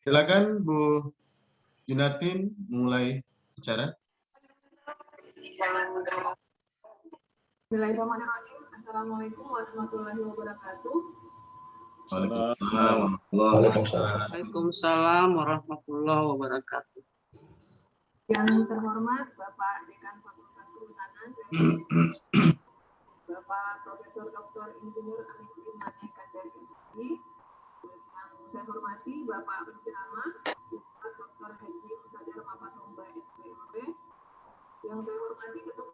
Silakan Bu Junartin mulai bicara. Bismillahirrahmanirrahim. Assalamualaikum warahmatullahi wabarakatuh. Waalaikumsalam warahmatullahi wabarakatuh. Yang terhormat Bapak Dekan Fakultas Kehutanan dan Bapak Profesor Dr. Insinyur Amin Imane Kandar MSI. Yang saya hormati Bapak penceramah Bapak Dr. Haji Musadar Mapasomba SPMP. Yang saya hormati Ketua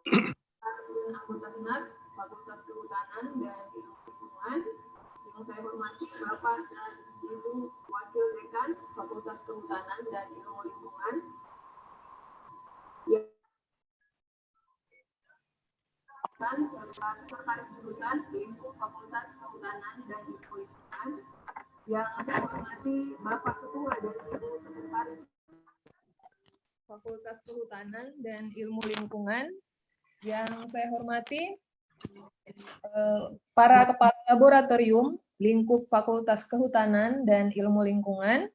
dan anggota Senat Fakultas Kehutanan dan Ilmu Lingkungan. Yang saya hormati Bapak dan Ibu Wakil Dekan Fakultas Kehutanan dan Ilmu Lingkungan. Sekretaris jurusan lingkup Fakultas Kehutanan dan Ilmu Lingkungan. Yang saya hormati Bapak Ketua dan Ibu Sekretaris Fakultas Kehutanan dan Ilmu Lingkungan. Yang saya hormati para kepala laboratorium lingkup Fakultas Kehutanan dan Ilmu Lingkungan.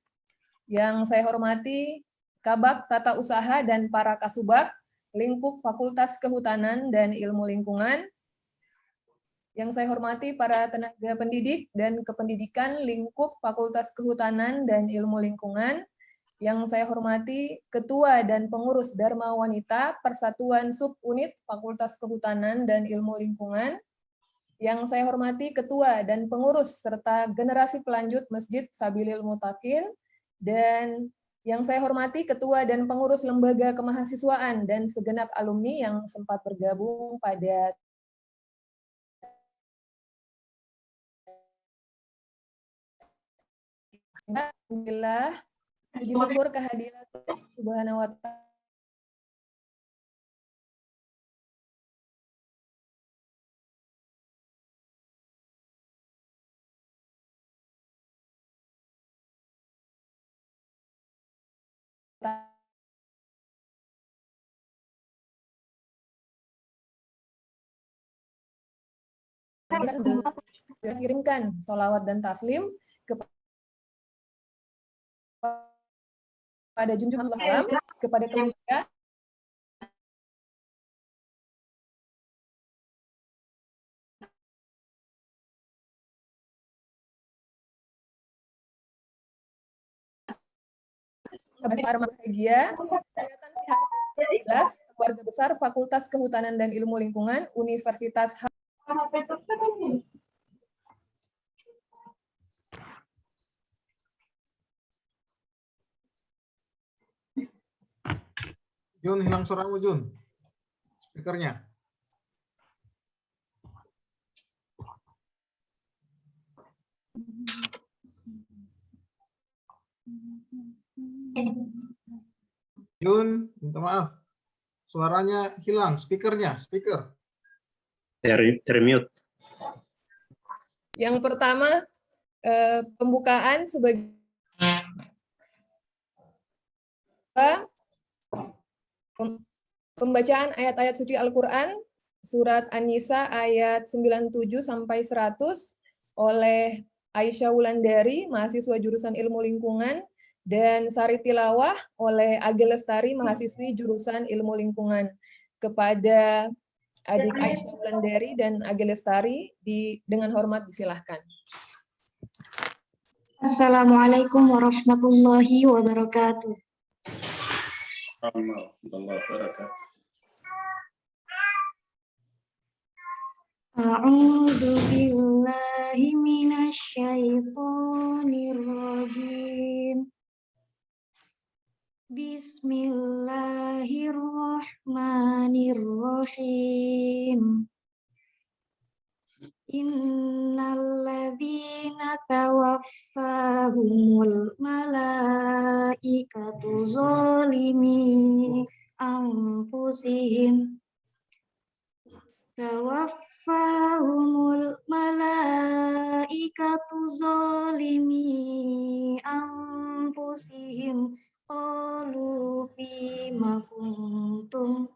Yang saya hormati Kabak Tata Usaha dan para Kasubag lingkup Fakultas Kehutanan dan Ilmu Lingkungan. Yang saya hormati para tenaga pendidik dan kependidikan lingkup Fakultas Kehutanan dan Ilmu Lingkungan. Yang saya hormati Ketua dan Pengurus Dharma Wanita Persatuan Subunit Fakultas Kehutanan dan Ilmu Lingkungan. Yang saya hormati Ketua dan Pengurus serta generasi pelanjut Masjid Sabilil Mutakin. Dan yang saya hormati Ketua dan Pengurus Lembaga Kemahasiswaan dan segenap alumni yang sempat bergabung pada Alhamdulillah, puji syukur kehadiran Subhanahu wa Ta'ala. Sudah kirimkan sholawat dan taslim kepada junjungan Allah, kepada keluarga, para bahagia, keluarga besar Fakultas Kehutanan dan Ilmu Lingkungan Universitas Jun, hilang suaramu Jun. Speakernya. Jun, minta maaf. Suaranya hilang, speakernya, speaker. Termute. Yang pertama, pembukaan sebagai pembacaan ayat-ayat suci Al-Quran, surat An-Nisa ayat 97 sampai 100 oleh Aisyah Wulandari, mahasiswa jurusan Ilmu Lingkungan, dan sari tilawah oleh Age Lestari, mahasiswi jurusan Ilmu Lingkungan. Kepada adik Aisyah Wulandari dan Age Lestari, dengan hormat disilahkan. Assalamualaikum warahmatullahi wabarakatuh. A'udzu billahi minasyaitonir rajim. Bismillahirrahmanirrahim. Innalladzina tawaffahumul malaikatu zalimi anfusihim tawaffahumul malaikatu zalimi anfusihim qalu fima kuntum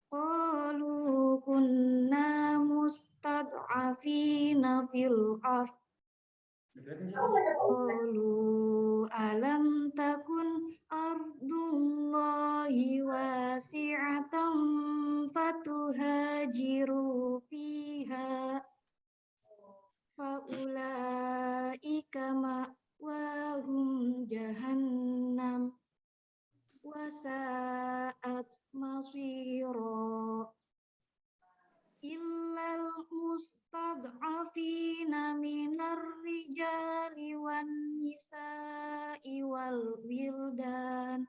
qalu kunna mustad'afina fil ardh Qalu alam takun ardullahi wasi'atan fatuhajiru fiha faulaika ma'wahum jahannam wasa'at masira illal mustad'afina minar rijali wan nisa'i wal wildan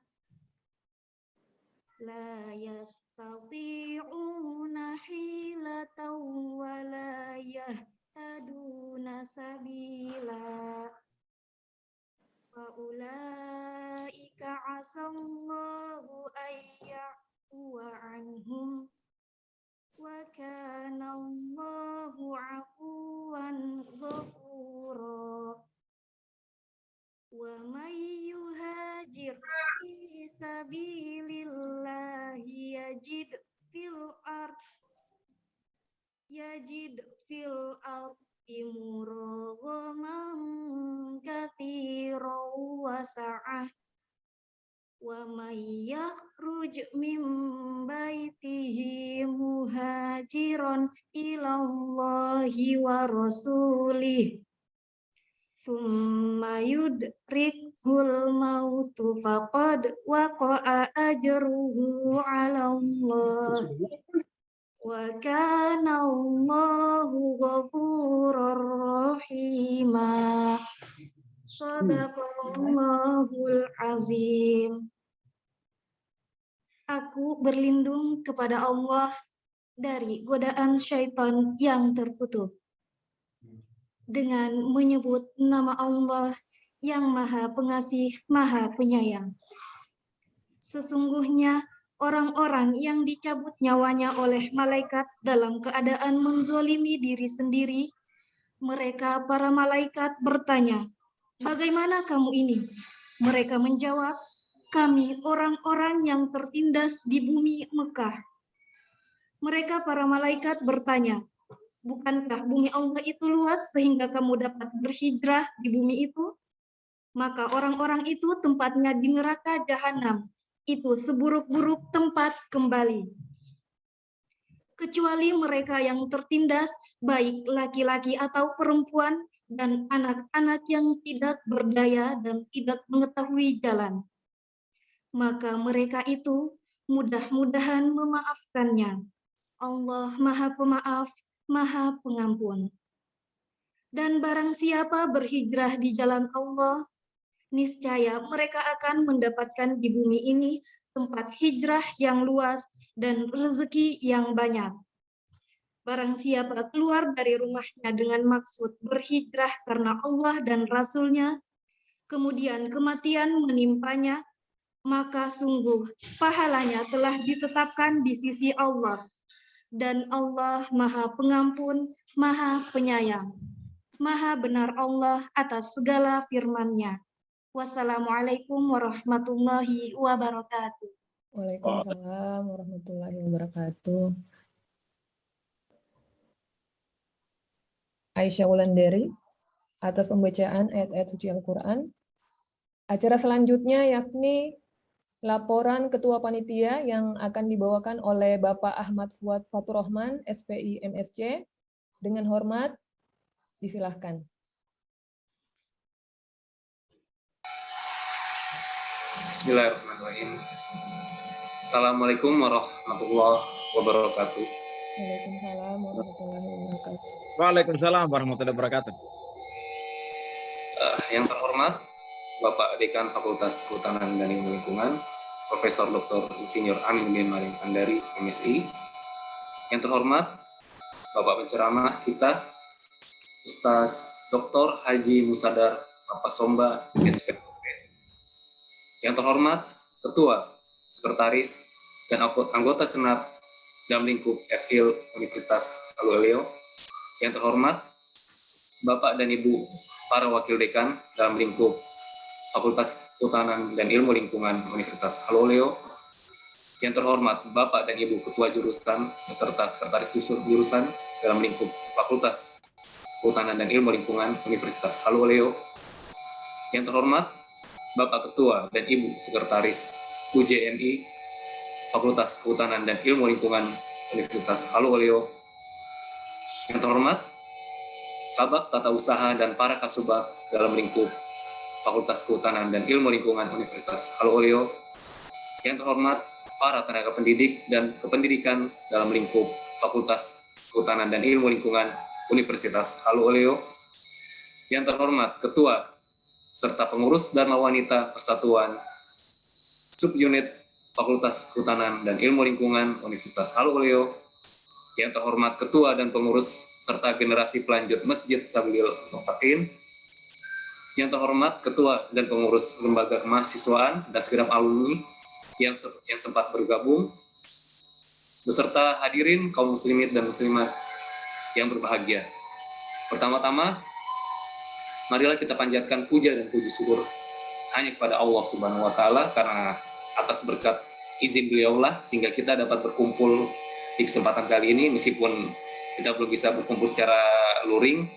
la yastati'una hilatan wa la yahtaduna sabila wa ulaika asallahu ayya'fu anhum wa kana Allahu 'afuwan ghafura wa may yuhajir fi sabilillahi yajid fil ardi muraghaman katsiran wa sa'ah wa may yakhruj min baitihi muhajiran ilallahi wa rasulih thumma yudrikhul mautu faqad waqa'a ajruhu 'ala Allah wa kana Allahu ghafurur rahima. Shadaqallahul azim. Aku berlindung kepada Allah dari godaan syaitan yang terkutuk dengan menyebut nama Allah yang Maha Pengasih, Maha Penyayang. Sesungguhnya orang-orang yang dicabut nyawanya oleh malaikat dalam keadaan menzolimi diri sendiri, mereka para malaikat bertanya, "Bagaimana kamu ini?" Mereka menjawab, "Kami orang-orang yang tertindas di bumi Mekah." Mereka para malaikat bertanya, "Bukankah bumi Allah itu luas sehingga kamu dapat berhijrah di bumi itu?" Maka orang-orang itu tempatnya di neraka Jahanam. Itu seburuk-buruk tempat kembali. Kecuali mereka yang tertindas, baik laki-laki atau perempuan, dan anak-anak yang tidak berdaya dan tidak mengetahui jalan. Maka mereka itu mudah-mudahan memaafkannya. Allah Maha Pemaaf, Maha Pengampun. Dan barang siapa berhijrah di jalan Allah, niscaya mereka akan mendapatkan di bumi ini tempat hijrah yang luas dan rezeki yang banyak. Barang siapa keluar dari rumahnya dengan maksud berhijrah karena Allah dan Rasul-Nya, kemudian kematian menimpanya, maka sungguh pahalanya telah ditetapkan di sisi Allah. Dan Allah Maha Pengampun, Maha Penyayang. Maha benar Allah atas segala firman-Nya. Wassalamualaikum warahmatullahi wabarakatuh. Waalaikumsalam warahmatullahi wabarakatuh. Aisyah Wulandari atas pembacaan ayat-ayat suci Al-Quran. Acara selanjutnya yakni laporan Ketua Panitia yang akan dibawakan oleh Bapak Ahmad Fuad Faturrahman, SPI MSC. Dengan hormat, disilahkan. Bismillahirrahmanirrahim. Assalamualaikum warahmatullahi wabarakatuh. Waalaikumsalam warahmatullahi wabarakatuh. Waalaikumsalam warahmatullahi wabarakatuh. Yang terhormat Bapak Dekan Fakultas Kehutanan dan Ilmu Lingkungan, Profesor Dr. Insinyur Amin bin Maring Andari, MSI. Yang terhormat Bapak penceramah kita, Ustaz Dr. Haji Musadar Bapak Somba, SPP. Yang terhormat Ketua, Sekretaris, dan anggota Senat dalam lingkup FHIL Universitas Aluleo. Yang terhormat Bapak dan Ibu para Wakil Dekan dalam lingkup Fakultas Kehutanan dan Ilmu Lingkungan Universitas Aluleo. Yang terhormat Bapak dan Ibu Ketua Jurusan beserta Sekretaris Jurusan dalam lingkup Fakultas Kehutanan dan Ilmu Lingkungan Universitas Haluleo. Yang terhormat Bapak Ketua dan Ibu Sekretaris UJNI Fakultas Kehutanan dan Ilmu Lingkungan Universitas Haluleo. Yang terhormat Kabak Tata Usaha dan para Kasubag dalam lingkup Fakultas Kehutanan dan Ilmu Lingkungan Universitas Haluleo. Yang terhormat para tenaga pendidik dan kependidikan dalam lingkup Fakultas Kehutanan dan Ilmu Lingkungan Universitas Haluleo. Yang terhormat Ketua serta pengurus Dharma Wanita Persatuan Subunit Fakultas Kehutanan dan Ilmu Lingkungan Universitas Haluleo. Yang terhormat Ketua dan pengurus serta generasi pelanjut Masjid Sabilul Muttaqin. Yang terhormat Ketua dan pengurus Lembaga Kemahasiswaan dan segenap alumni yang sempat bergabung, beserta hadirin kaum muslimin dan muslimat yang berbahagia. Pertama-tama, marilah kita panjatkan puja dan puji syukur hanya kepada Allah Subhanahu wa Ta'ala, karena atas berkat izin beliaulah sehingga kita dapat berkumpul di kesempatan kali ini, meskipun kita belum bisa berkumpul secara luring,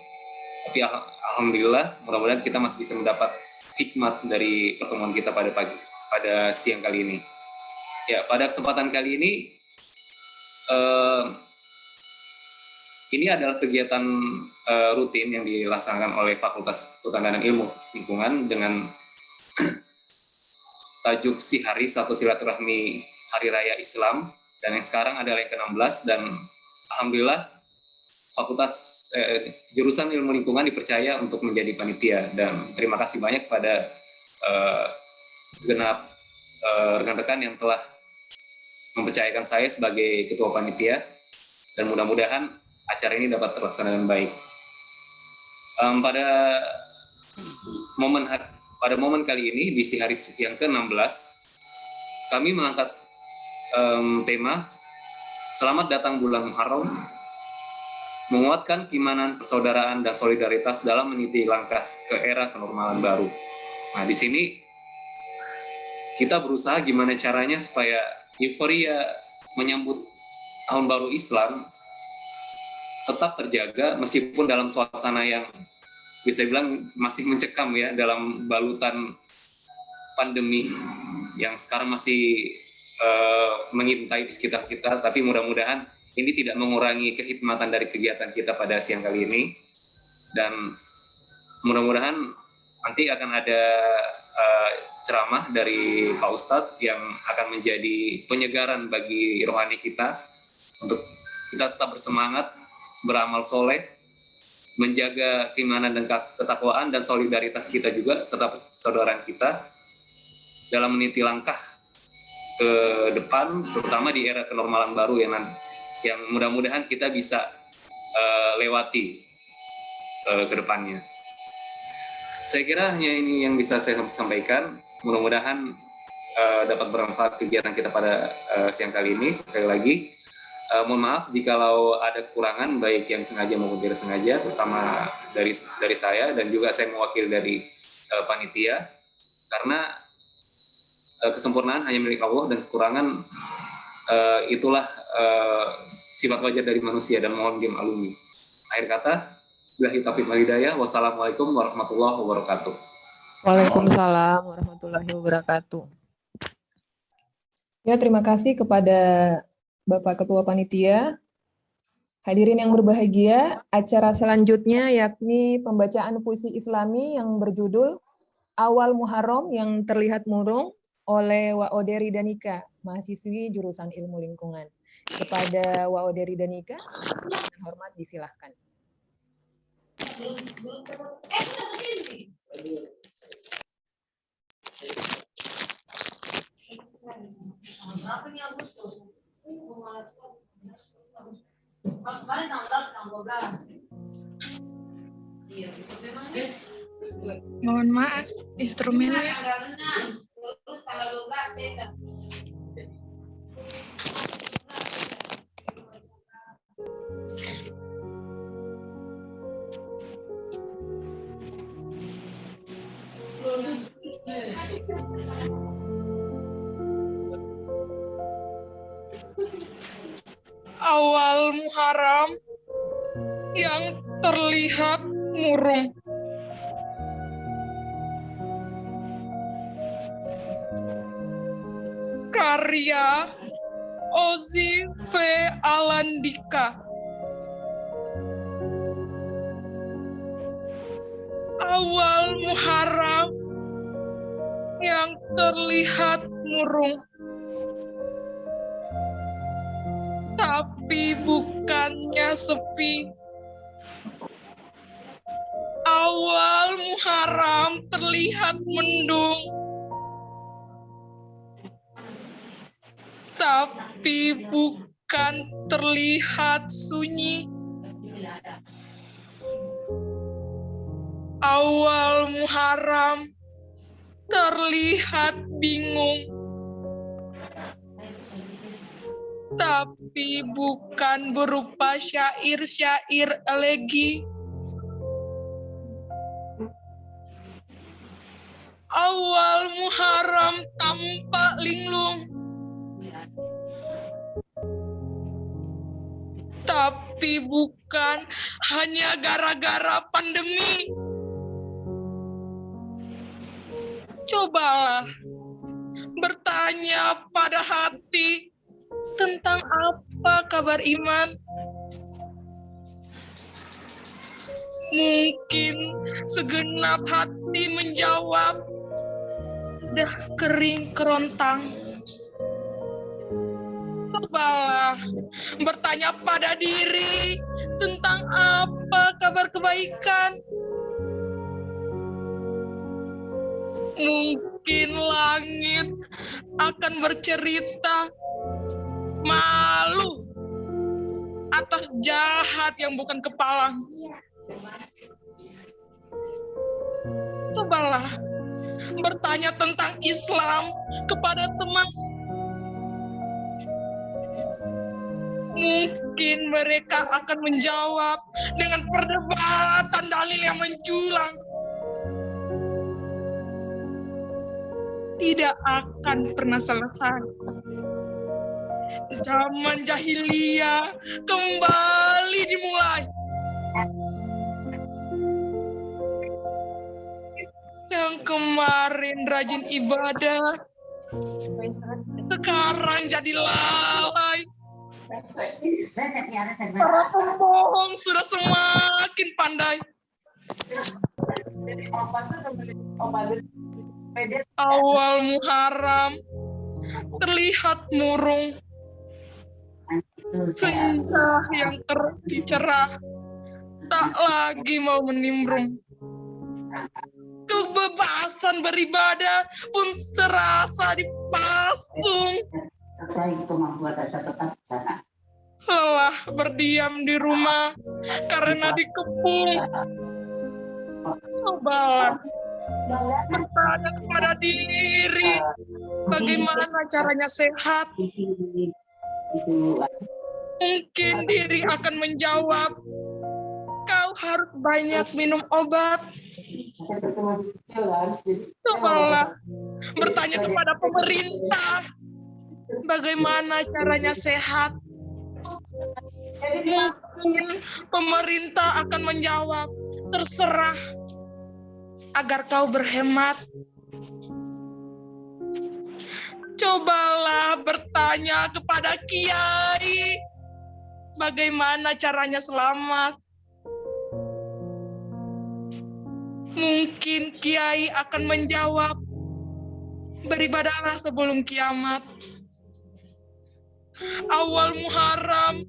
tapi alhamdulillah mudah-mudahan kita masih bisa mendapat hikmat dari pertemuan kita pada siang kali ini. Ya, pada kesempatan kali ini adalah kegiatan rutin yang dilaksanakan oleh Fakultas Kehutanan dan Ilmu Lingkungan dengan tajuk Sihari atau Silaturahmi Hari Raya Islam, dan yang sekarang adalah yang ke-16, dan alhamdulillah Fakultas jurusan Ilmu Lingkungan dipercaya untuk menjadi panitia, dan terima kasih banyak pada segenap rekan-rekan yang telah mempercayakan saya sebagai ketua panitia, dan mudah-mudahan acara ini dapat terlaksana dengan baik. Pada momen kali ini di Sihari yang ke-16, kami mengangkat tema Selamat Datang Bulan Muharram, menguatkan keimanan, persaudaraan, dan solidaritas dalam meniti langkah ke era kenormalan baru. Nah, di sini kita berusaha gimana caranya supaya euforia menyambut Tahun Baru Islam tetap terjaga meskipun dalam suasana yang bisa bilang masih mencekam ya, dalam balutan pandemi yang sekarang masih mengintai di sekitar kita, tapi mudah-mudahan ini tidak mengurangi kehikmatan dari kegiatan kita pada siang kali ini, dan mudah-mudahan nanti akan ada ceramah dari Pak Ustadz yang akan menjadi penyegaran bagi rohani kita untuk kita tetap bersemangat, beramal soleh, menjaga keimanan dan ketakwaan dan solidaritas kita juga serta persaudaraan kita dalam meniti langkah ke depan, terutama di era kenormalan baru yang mudah-mudahan kita bisa lewati ke depannya. Saya kira hanya ini yang bisa saya sampaikan. Mudah-mudahan dapat bermanfaat kegiatan kita pada siang kali ini. Sekali lagi, mohon maaf jikalau ada kekurangan baik yang sengaja maupun tidak sengaja, terutama dari saya, dan juga saya mewakili dari panitia, karena kesempurnaan hanya milik Allah dan kekurangan itulah sifat wajar dari manusia dan mohon dimaklumi. Akhir kata, billahi taufiq wal hidayah. Wassalamualaikum warahmatullahi wabarakatuh. Waalaikumsalam warahmatullahi wabarakatuh. Ya, terima kasih kepada Bapak Ketua Panitia. Hadirin yang berbahagia, acara selanjutnya yakni pembacaan puisi Islami yang berjudul Awal Muharram yang terlihat murung oleh Waoderi Danika, mahasiswi jurusan Ilmu Lingkungan. Kepada Waoderi Danika, dengan hormat disilahkan. Mohon maaf, instrumennya. Awal Muharram yang terlihat murung. Karya Ozi V. Alandika. Awal Muharram yang terlihat murung, tapi bukannya sepi. Awal Muharram terlihat mendung, tapi bukan terlihat sunyi. Awal Muharram terlihat bingung, tapi bukan berupa syair-syair elegi. Awal Muharram tampak linglung, tapi bukan hanya gara-gara pandemi. Cobalah bertanya pada hati tentang apa kabar iman. Mungkin segenap hati menjawab, sudah kering kerontang. Cobalah bertanya pada diri tentang apa kabar kebaikan. Mungkin langit akan bercerita malu atas jahat yang bukan kepalang. Cobalah bertanya tentang Islam kepada teman. Mungkin mereka akan menjawab dengan perdebatan dalil yang menjulang. Tidak akan pernah selesai. Zaman jahiliyah kembali dimulai. Yang kemarin rajin ibadah, sekarang jadi lalai. Para pembohong sudah semakin pandai. Awal Muharram terlihat murung, senja yang cerah tak lagi mau menimbrung. Kebebasan beribadah pun serasa dipasung. Lelah berdiam di rumah karena dikepung. Cobalah bertanya kepada diri, bagaimana caranya sehat. Mungkin diri akan menjawab, kau harus banyak minum obat. Cobalah bertanya kepada pemerintah, bagaimana caranya sehat. Mungkin pemerintah akan menjawab, terserah, agar kau berhemat. Cobalah bertanya kepada kiai, bagaimana caranya selamat. Mungkin kiai akan menjawab, beribadahlah sebelum kiamat. Awal Muharram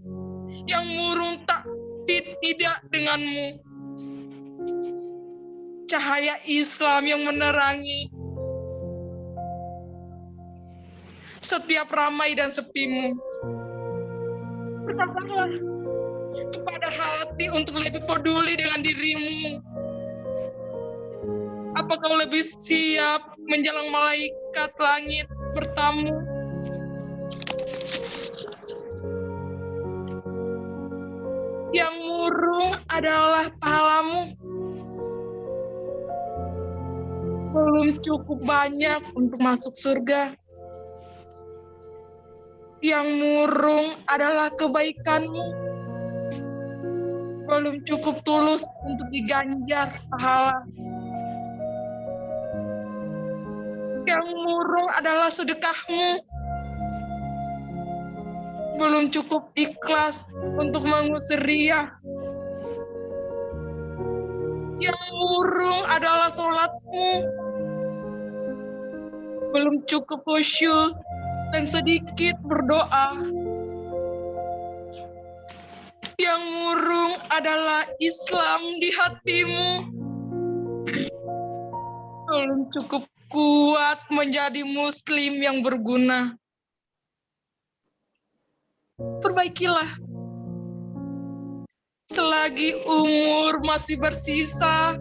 yang murung tapi tidak denganmu. Cahaya Islam yang menerangi setiap ramai dan sepimu. Berkatalah kepada hati untuk lebih peduli dengan dirimu. Apa kau lebih siap menjalang malaikat langit bertamu? Yang murung adalah pahalamu. Belum cukup banyak untuk masuk surga. Yang murung adalah kebaikanmu. belum cukup tulus untuk diganjar pahala. Yang murung adalah sedekahmu, belum cukup ikhlas untuk mengusir riya. Yang murung adalah sholatmu, belum cukup khusyuk dan sedikit berdoa. Yang murung adalah Islam di hatimu, belum cukup kuat menjadi muslim yang berguna. Perbaikilah selagi umur masih bersisa.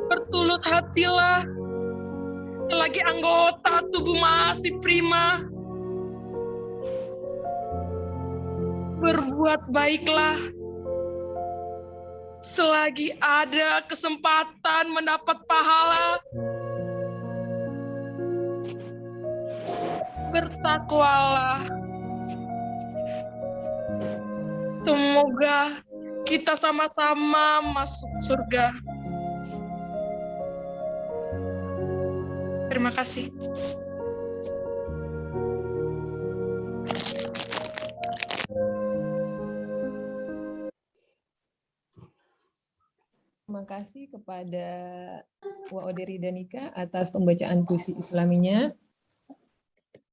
Bertulus hatilah selagi anggota tubuh masih prima. Berbuat baiklah selagi ada kesempatan mendapat pahala. Bertakwalah. Semoga kita sama-sama masuk surga. Terima kasih. Terima kasih kepada Waoderi Danika atas pembacaan puisi Islaminya.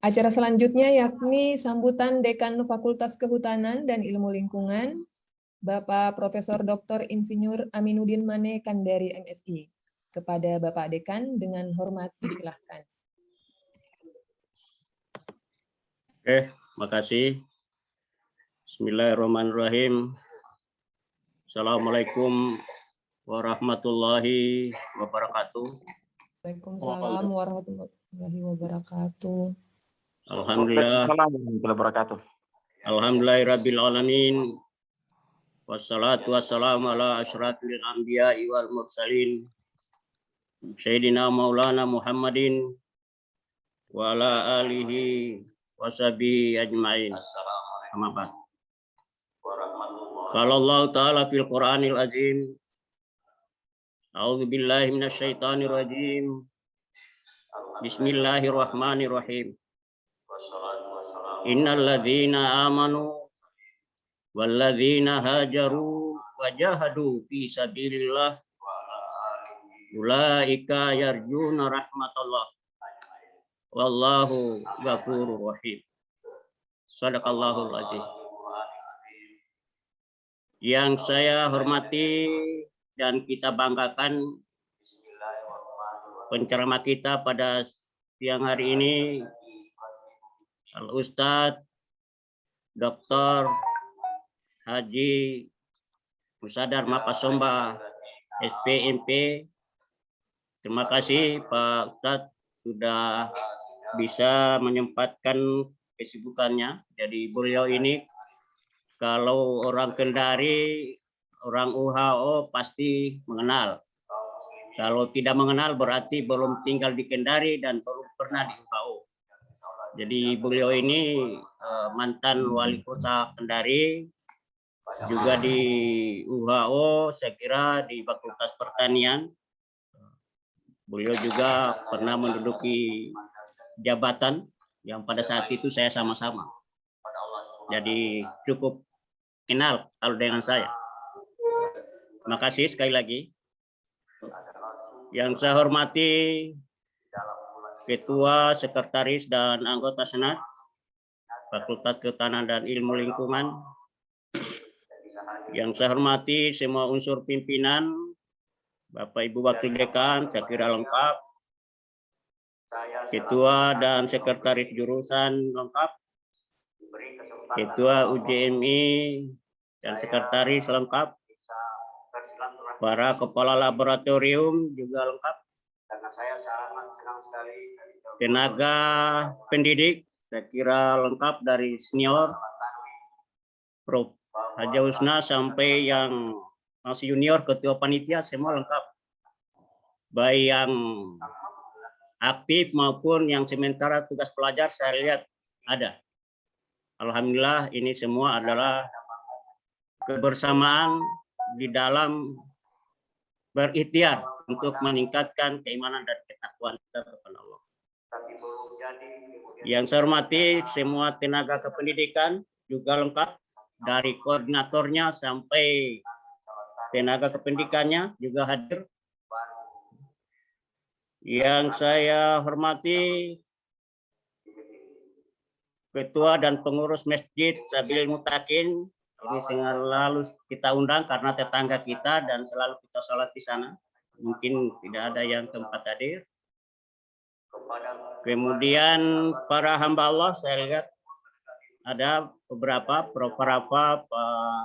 Acara selanjutnya yakni sambutan Dekan Fakultas Kehutanan dan Ilmu Lingkungan, Bapak Profesor Dr. Insinyur Aminuddin Mane Kandari MSI. Kepada Bapak Dekan dengan hormat disilahkan. Oke, makasih. Bismillahirrahmanirrahim. Assalamualaikum warahmatullahi wabarakatuh. Waalaikumsalam warahmatullahi wabarakatuh. Alhamdulillah. Alhamdulillahirabbil alamin. Wassalatu wassalamu ala asyrafil anbiya'i wal mursalin. Sayyidina Maulana Muhammadin wa ala alihi wa sahbihi ajma'in. Amma ba'd. Qala Allah Ta'ala fil Qur'anil Azim. A'udzu billahi minasy syaithanir rajim. Bismillahirrahmanirrahim. Innal ladzina amanu wal ladzina hajaru wa jahadu fi sabilillah ulaika yarjuna rahmatallah wallahu ghafurur rahim. Shadaqallahul azim. Yang saya hormati dan kita banggakan, penceramah kita pada siang hari ini Al-Ustadz Dr. Haji Musadar Mapasomba SPMP. Terima kasih Pak Ustadz sudah bisa menyempatkan kesibukannya. Jadi beliau ini kalau orang Kendari, orang UHO pasti mengenal. Kalau tidak mengenal berarti belum tinggal di Kendari dan belum pernah di UHO. Jadi beliau ini mantan wali kota Kendari, juga di UHO, saya kira di Fakultas Pertanian. Beliau juga pernah menduduki jabatan yang pada saat itu saya sama-sama. Jadi cukup kenal kalau dengan saya. Terima kasih sekali lagi. Yang saya hormati Ketua, Sekretaris, dan anggota Senat Fakultas Kehutanan dan Ilmu Lingkungan. Yang saya hormati semua unsur pimpinan, Bapak Ibu Wakil Dekan, saya kira lengkap. Ketua dan Sekretaris Jurusan lengkap. Ketua UJMI dan Sekretaris lengkap. Para Kepala Laboratorium juga lengkap. Tenaga pendidik, saya kira lengkap dari senior, Prof. Haja Husna sampai yang masih junior, ketua panitia, semua lengkap. Baik yang aktif maupun yang sementara tugas pelajar saya lihat ada. Alhamdulillah ini semua adalah kebersamaan di dalam berikhtiar untuk meningkatkan keimanan dan ketakwaan kita kepada Allah. Yang saya hormati semua tenaga kependidikan juga lengkap, dari koordinatornya sampai tenaga kependidikannya juga hadir. Yang saya hormati Ketua dan Pengurus Masjid Sabil Mutakin, ini selalu kita undang karena tetangga kita dan selalu kita sholat di sana. Mungkin tidak ada yang tempat hadir. Kemudian para hamba Allah, saya lihat ada beberapa, Prof. Rafa, Pak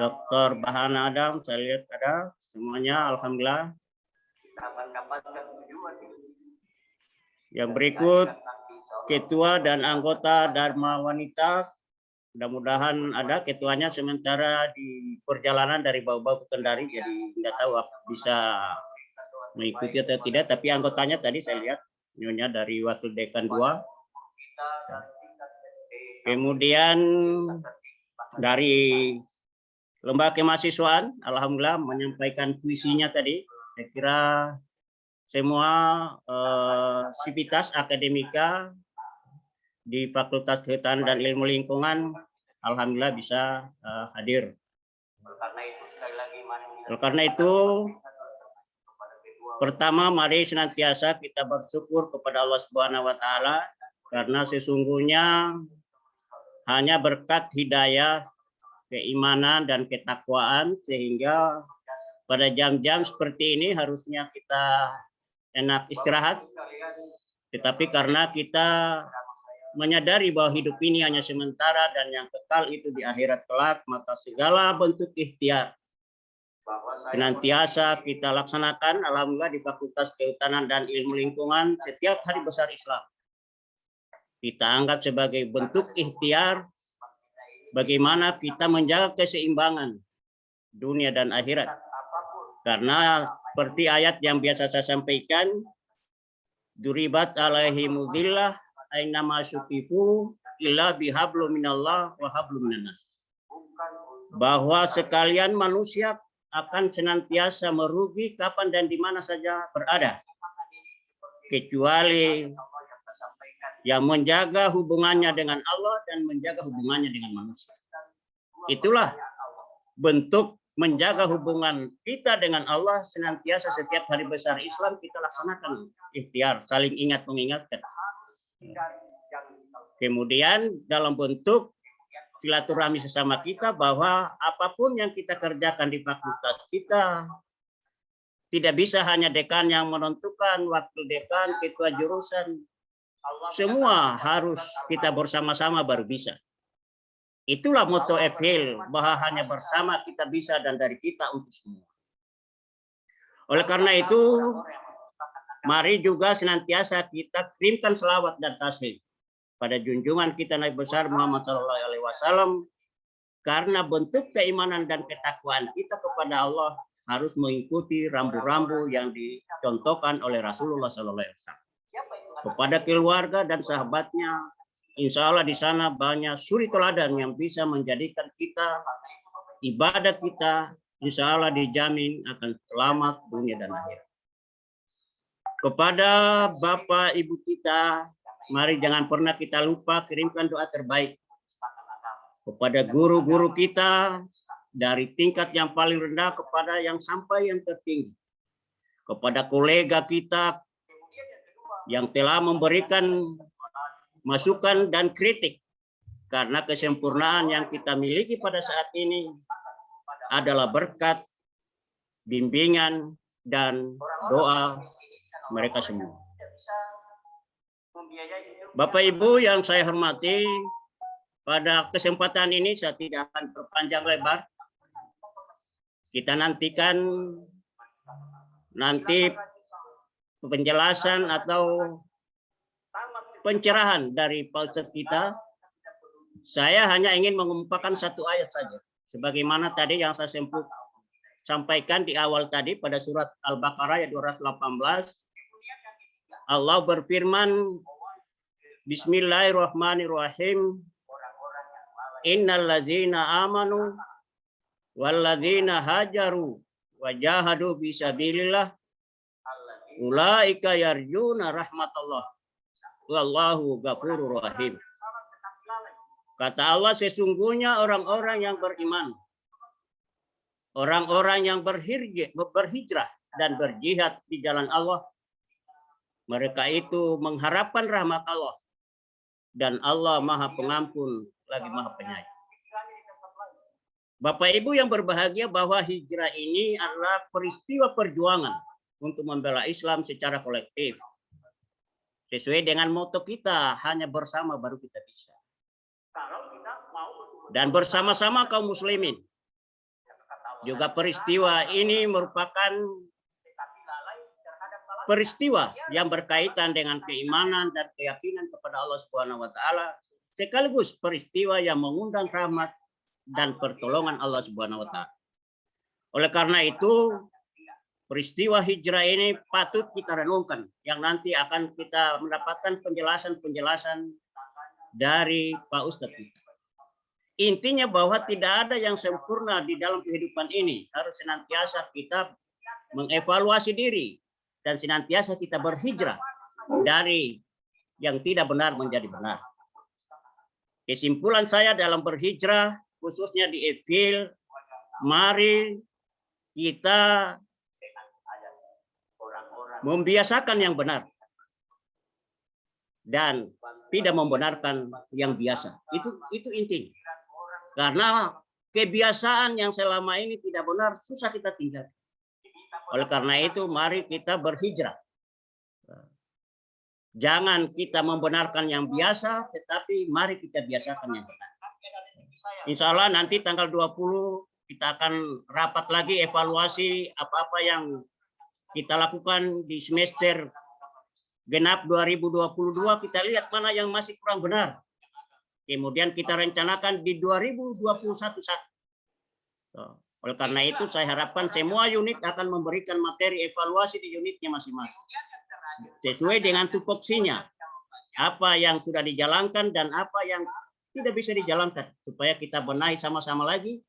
Dr. Bahan Adam, saya lihat ada semuanya, alhamdulillah. Yang berikut ketua dan anggota Dharma Wanita, mudah-mudahan ada ketuanya sementara di perjalanan dari Bau-Bau ke Kendari, jadi nggak tahu bisa mengikuti atau tidak, tapi anggotanya tadi saya lihat nyonya dari Wakil Dekan 2. Kemudian dari Lembaga Kemahasiswaan, alhamdulillah menyampaikan puisinya tadi. Saya kira semua sivitas akademika di Fakultas Kehutanan dan Ilmu Lingkungan alhamdulillah bisa hadir. Karena itu pertama mari senantiasa kita bersyukur kepada Allah Subhanahu wa taala karena sesungguhnya hanya berkat hidayah, keimanan dan ketakwaan sehingga pada jam-jam seperti ini harusnya kita enak istirahat. Tetapi karena kita menyadari bahwa hidup ini hanya sementara dan yang kekal itu di akhirat kelak, maka segala bentuk ikhtiar senantiasa kita laksanakan. Alhamdulillah di Fakultas Kehutanan dan Ilmu Lingkungan setiap hari besar Islam kita anggap sebagai bentuk ikhtiar bagaimana kita menjaga keseimbangan dunia dan akhirat. Karena seperti ayat yang biasa saya sampaikan, duribat alaihimul dhillah aina masyukifu illa bihablum minallah wa hablum minannas. Bahwa sekalian manusia akan senantiasa merugi kapan dan di mana saja berada, kecuali yang menjaga hubungannya dengan Allah dan menjaga hubungannya dengan manusia. Itulah bentuk menjaga hubungan kita dengan Allah, senantiasa setiap hari besar Islam kita laksanakan ikhtiar, saling ingat mengingatkan. Kemudian dalam bentuk silaturahmi sesama kita bahwa apapun yang kita kerjakan di fakultas kita tidak bisa hanya dekan yang menentukan, wakil dekan, ketua jurusan, semua harus kita bersama-sama baru bisa. Itulah moto FHIL, bahwa hanya bersama kita bisa dan dari kita untuk semua. Oleh karena itu, mari juga senantiasa kita kirimkan selawat dan taslim pada junjungan kita Nabi besar Muhammad SAW, karena bentuk keimanan dan ketakwaan kita kepada Allah harus mengikuti rambu-rambu yang dicontohkan oleh Rasulullah SAW. Kepada keluarga dan sahabatnya, insya Allah di sana banyak suri teladan yang bisa menjadikan kita, ibadah kita, insya Allah dijamin akan selamat dunia dan akhirat. Kepada Bapak Ibu kita, mari jangan pernah kita lupa kirimkan doa terbaik. Kepada guru-guru kita, dari tingkat yang paling rendah kepada yang sampai yang tertinggi. Kepada kolega kita yang telah memberikan masukan dan kritik, karena kesempurnaan yang kita miliki pada saat ini adalah berkat bimbingan dan doa mereka semua. Bapak Ibu yang saya hormati, pada kesempatan ini saya tidak akan berpanjang lebar. Kita nantikan nanti penjelasan atau pencerahan dari Pak Ustadz kita. Saya hanya ingin mengemukakan satu ayat saja. Sebagaimana tadi yang saya sampaikan di awal tadi pada surat Al-Baqarah ayat 218. Allah berfirman, Bismillahirrahmanirrahim. Innal ladzina amanu walladzina hajaru wa jahadu fi sabilillah ulaika yarjuna rahmatallah wallahu ghafurur rahim. Kata Allah, sesungguhnya orang-orang yang beriman, orang-orang yang berhijrah dan berjihad di jalan Allah, mereka itu mengharapkan rahmat Allah, dan Allah Maha Pengampun lagi Maha Penyayang. Bapak Ibu yang berbahagia, bahwa hijrah ini adalah peristiwa perjuangan untuk membela Islam secara kolektif. Sesuai dengan moto kita, hanya bersama baru kita bisa. Dan bersama-sama kaum muslimin. Juga peristiwa ini merupakan peristiwa yang berkaitan dengan keimanan dan keyakinan kepada Allah Subhanahu wa taala, sekaligus peristiwa yang mengundang rahmat dan pertolongan Allah Subhanahu wa taala. Oleh karena itu, peristiwa hijrah ini patut kita renungkan, yang nanti akan kita mendapatkan penjelasan-penjelasan dari Pak Ustadz kita. Intinya bahwa tidak ada yang sempurna di dalam kehidupan ini. Harus senantiasa kita mengevaluasi diri dan senantiasa kita berhijrah dari yang tidak benar menjadi benar. Kesimpulan saya dalam berhijrah, khususnya di EFIL, mari kita membiasakan yang benar dan tidak membenarkan yang biasa. Itu intinya. Karena kebiasaan yang selama ini tidak benar susah kita tinggal. Oleh karena itu, mari kita berhijrah. Jangan kita membenarkan yang biasa, tetapi mari kita biasakan yang benar. Insya Allah nanti tanggal 20 kita akan rapat lagi evaluasi apa-apa yang kita lakukan di semester genap 2022. Kita lihat mana yang masih kurang benar. Kemudian kita rencanakan di 2021. Oleh karena itu, saya harapkan semua unit akan memberikan materi evaluasi di unitnya masing-masing. Sesuai dengan tupoksinya. Apa yang sudah dijalankan dan apa yang tidak bisa dijalankan. Supaya kita benahi sama-sama lagi.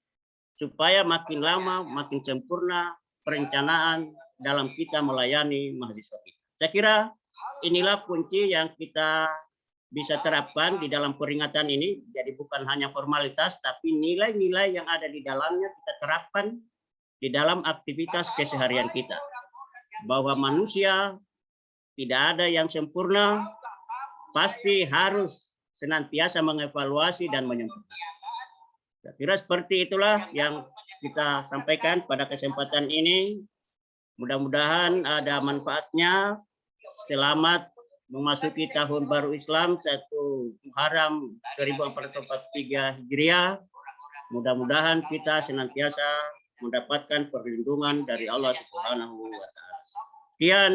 Supaya makin lama, makin sempurna perencanaan dalam kita melayani mahasiswa kita. Saya kira inilah kunci yang kita bisa terapkan di dalam peringatan ini. Jadi bukan hanya formalitas, tapi nilai-nilai yang ada di dalamnya kita terapkan di dalam aktivitas keseharian kita. Bahwa manusia tidak ada yang sempurna, pasti harus senantiasa mengevaluasi dan menyempurnakan. Saya kira seperti itulah yang kita sampaikan pada kesempatan ini. Mudah-mudahan ada manfaatnya. Selamat memasuki tahun baru Islam 1 Muharram 1443 Hijriah. Mudah-mudahan kita senantiasa mendapatkan perlindungan dari Allah Subhanahu wa taala. Sekian,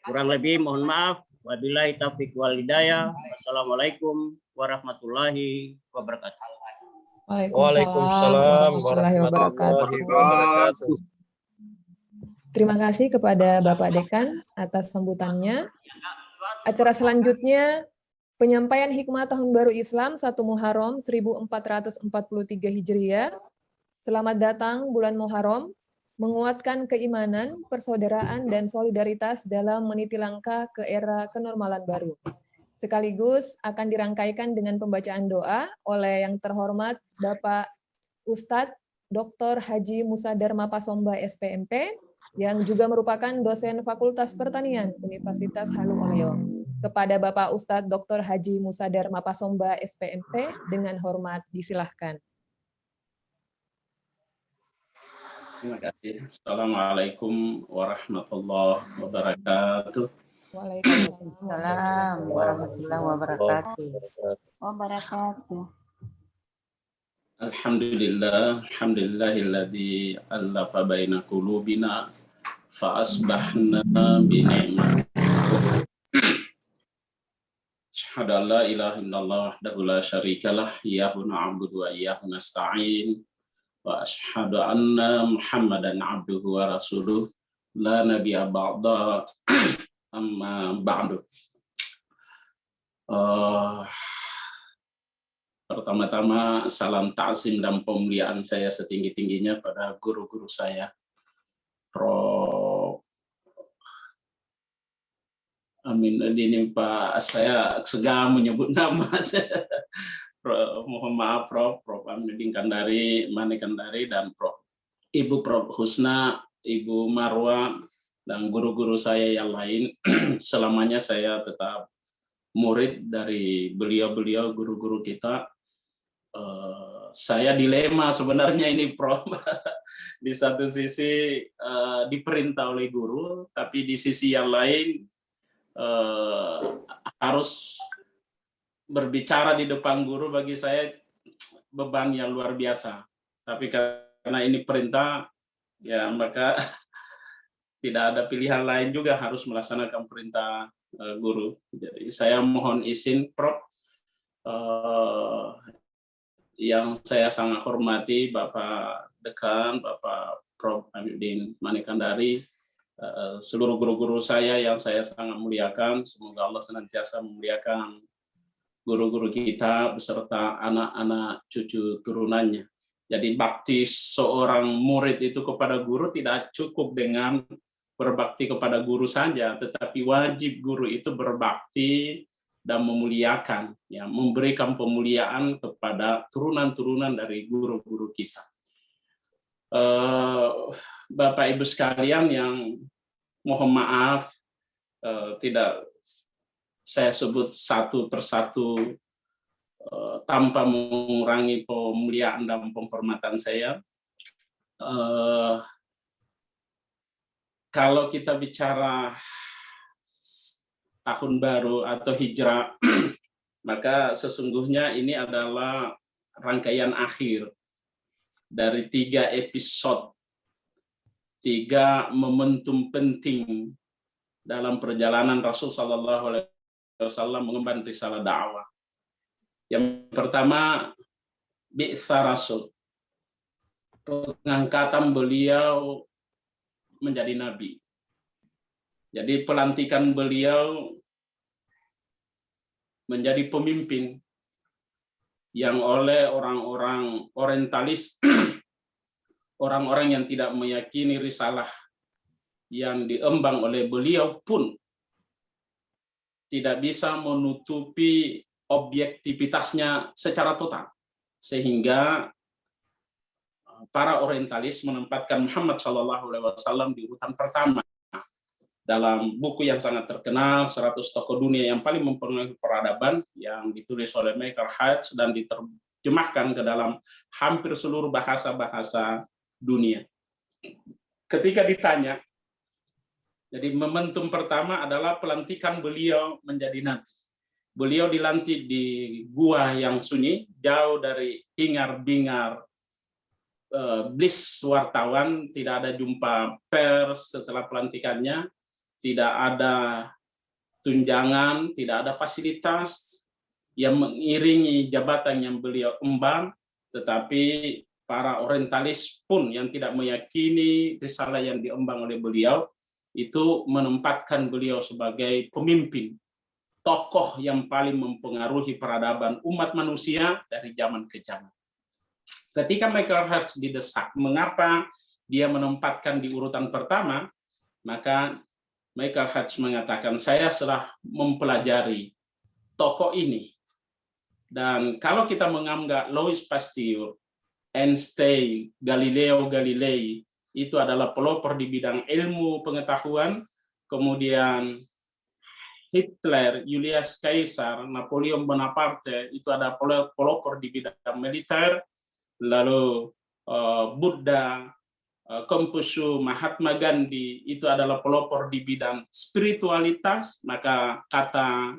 kurang lebih mohon maaf. Wabillahi taufiq wal hidayah. Wassalamualaikum warahmatullahi wabarakatuh. Waalaikumsalam warahmatullahi wabarakatuh. Terima kasih kepada Bapak Dekan atas sambutannya. Acara selanjutnya, penyampaian hikmah Tahun Baru Islam 1 Muharram 1443 Hijriah. Selamat datang bulan Muharram, menguatkan keimanan, persaudaraan, dan solidaritas dalam meniti langkah ke era kenormalan baru. Sekaligus akan dirangkaikan dengan pembacaan doa oleh yang terhormat Bapak Ustadz Dr. Haji Musa Dharma Pasomba SPMP, yang juga merupakan dosen Fakultas Pertanian Universitas Halumoleo. Kepada Bapak Ustadz Dr. Haji Musa Dharma Pasomba SPMP, dengan hormat disilahkan. Terima kasih. Assalamualaikum warahmatullahi wabarakatuh. Waalaikumsalam warahmatullahi wabarakatuh. Alhamdulillahilladzi allafa baina qulubina fa asbahna bi ni'mah. Asyhadu an la ilaha illallah wahdahu la syarikalah, iyyahu na'budu wa iyyahu nasta'in. Wa asyhadu anna Muhammadan abduhu wa rasuluh la nabiyya ba'da amma ba'du. Pertama-tama salam ta'zim dan pemuliaan saya setinggi-tingginya pada guru-guru saya, Prof. Amin. Ini Pak, saya segan menyebut nama. Mohon maaf Prof. Aminuddin Kandari, Mani Kandari, dan Ibu Prof. Husna, Ibu Marwa, dan guru-guru saya yang lain. Selamanya saya tetap murid dari beliau-beliau guru-guru kita. Saya dilema sebenarnya ini Prof. Di satu sisi diperintah oleh guru, tapi di sisi yang lain harus berbicara di depan guru bagi saya beban yang luar biasa. Tapi karena ini perintah, ya maka tidak ada pilihan lain juga, harus melaksanakan perintah guru. Jadi saya mohon izin Prof. Yang saya sangat hormati Bapak Dekan, Bapak Prof. Aminuddin Mani Kandari, seluruh guru-guru saya yang saya sangat muliakan. Semoga Allah senantiasa memuliakan guru-guru kita beserta anak-anak cucu turunannya. Jadi bakti seorang murid itu kepada guru tidak cukup dengan berbakti kepada guru saja, tetapi wajib guru itu berbakti dan memuliakan, ya, memberikan pemuliaan kepada turunan-turunan dari guru-guru kita. Bapak Ibu sekalian yang mohon maaf tidak saya sebut satu persatu tanpa mengurangi pemuliaan dan penghormatan saya. Kalau kita bicara tahun baru atau hijrah, maka sesungguhnya ini adalah rangkaian akhir dari 3 episode, 3 momentum penting dalam perjalanan Rasul Sallallahu Alaihi Wasallam mengemban risalah dakwah. Yang pertama, bi'tsa Rasul, pengangkatan beliau menjadi nabi. Jadi pelantikan beliau menjadi pemimpin yang oleh orang-orang orientalis, orang-orang yang tidak meyakini risalah yang diemban oleh beliau pun tidak bisa menutupi objektivitasnya secara total. Sehingga para orientalis menempatkan Muhammad SAW di urutan pertama dalam buku yang sangat terkenal 100 tokoh dunia yang paling mempengaruhi peradaban yang ditulis oleh Michael Hyatt dan diterjemahkan ke dalam hampir seluruh bahasa-bahasa dunia. Ketika ditanya, jadi momentum pertama adalah pelantikan beliau menjadi nabi. Beliau dilantik di gua yang sunyi, jauh dari hingar-bingar blis wartawan, tidak ada jumpa pers setelah pelantikannya, tidak ada tunjangan, tidak ada fasilitas yang mengiringi jabatan yang beliau emban, tetapi para orientalis pun yang tidak meyakini risalah yang diemban oleh beliau itu menempatkan beliau sebagai pemimpin, tokoh yang paling mempengaruhi peradaban umat manusia dari zaman ke zaman. Ketika Michael Hyatt didesak, mengapa dia menempatkan di urutan pertama, maka Michael Hyatt mengatakan, saya setelah mempelajari tokoh ini, dan kalau kita menganggap Louis Pasteur, Einstein, Galileo Galilei, itu adalah pelopor di bidang ilmu pengetahuan, kemudian Hitler, Julius Caesar, Napoleon Bonaparte, itu ada pelopor di bidang militer, lalu Buddha, Confucius, Mahatma Gandhi itu adalah pelopor di bidang spiritualitas, maka kata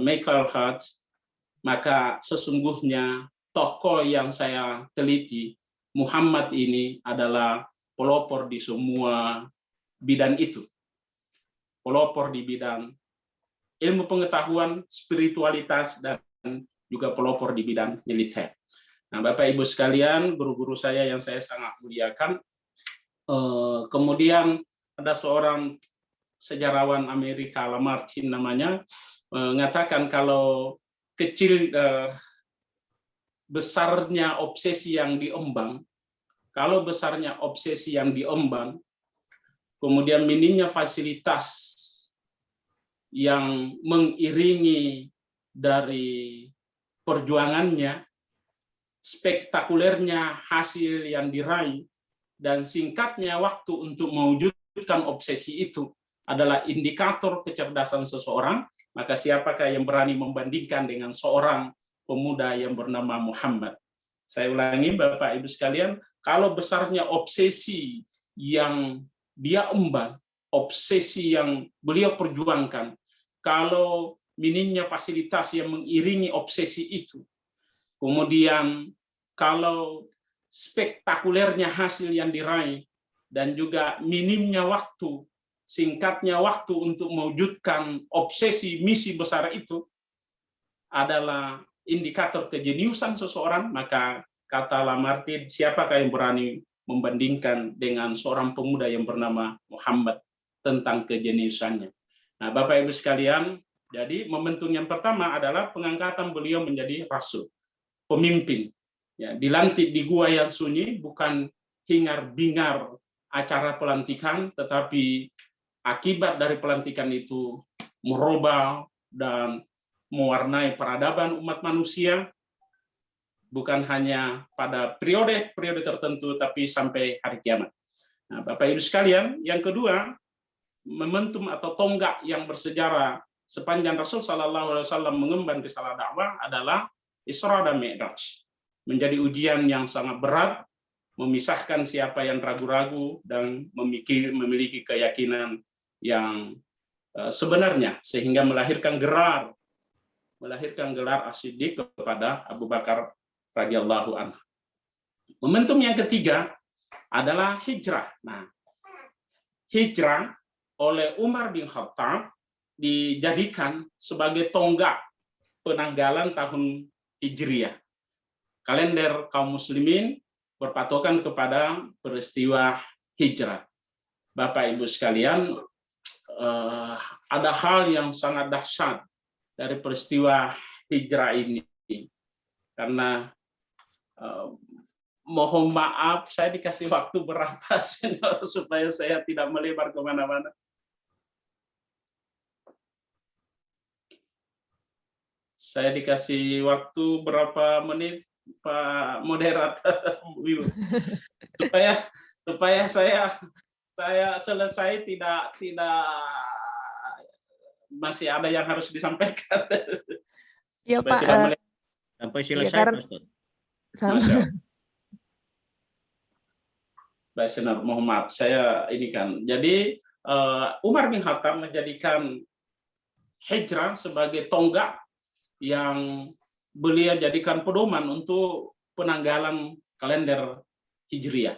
Michael Hyatt, maka sesungguhnya tokoh yang saya teliti, Muhammad ini adalah pelopor di semua bidang itu. Pelopor di bidang ilmu pengetahuan, spiritualitas, dan juga pelopor di bidang militer. Nah, Bapak Ibu sekalian, guru-guru saya yang saya sangat muliakan, kemudian ada seorang sejarawan Amerika, Lamartine namanya, mengatakan kalau kecil besarnya obsesi yang diemban, kalau besarnya obsesi yang diemban, kemudian minimnya fasilitas yang mengiringi dari perjuangannya, spektakulernya hasil yang diraih, dan singkatnya waktu untuk mewujudkan obsesi itu adalah indikator kecerdasan seseorang, maka siapakah yang berani membandingkan dengan seorang pemuda yang bernama Muhammad? Saya ulangi Bapak Ibu sekalian, kalau besarnya obsesi yang dia emban, obsesi yang beliau perjuangkan, kalau minimnya fasilitas yang mengiringi obsesi itu, kemudian kalau spektakulernya hasil yang diraih, dan juga minimnya waktu, singkatnya waktu untuk mewujudkan obsesi misi besar itu adalah indikator kejeniusan seseorang, maka kata Lamartine, siapakah yang berani membandingkan dengan seorang pemuda yang bernama Muhammad tentang kejeniusannya. Nah, Bapak Ibu sekalian, jadi momentum yang pertama adalah pengangkatan beliau menjadi rasul, pemimpin. Ya, dilantik di gua yang sunyi, bukan hingar-bingar acara pelantikan, tetapi akibat dari pelantikan itu merubah dan mewarnai peradaban umat manusia, bukan hanya pada periode tertentu, tapi sampai hari kiamat. Nah, Bapak Ibu sekalian, yang kedua, momentum atau tonggak yang bersejarah sepanjang Rasul Shallallahu Alaihi Wasallam mengemban risalah dakwah adalah Isra dan Mi'raj. Menjadi ujian yang sangat berat, memisahkan siapa yang ragu-ragu dan memiliki keyakinan yang sebenarnya, sehingga melahirkan gelar As-Siddiq kepada Abu Bakar radhiyallahu anhu. Momentum yang ketiga adalah hijrah. Nah, hijrah oleh Umar bin Khattab dijadikan sebagai tonggak penanggalan tahun Hijriah. Kalender kaum muslimin berpatokan kepada peristiwa hijrah. Bapak Ibu sekalian, ada hal yang sangat dahsyat dari peristiwa hijrah ini. Karena mohon maaf, saya dikasih waktu berapa supaya saya tidak melebar kemana-mana. Saya dikasih waktu berapa menit, Pak Moderator, supaya saya selesai, tidak masih ada yang harus disampaikan. Iya Supaya Pak. tidak sampai selesai. Baik, Senar, mohon maaf, saya ini kan. Jadi Umar bin Khattab menjadikan hijrah sebagai tonggak yang beliau jadikan pedoman untuk penanggalan kalender Hijriah,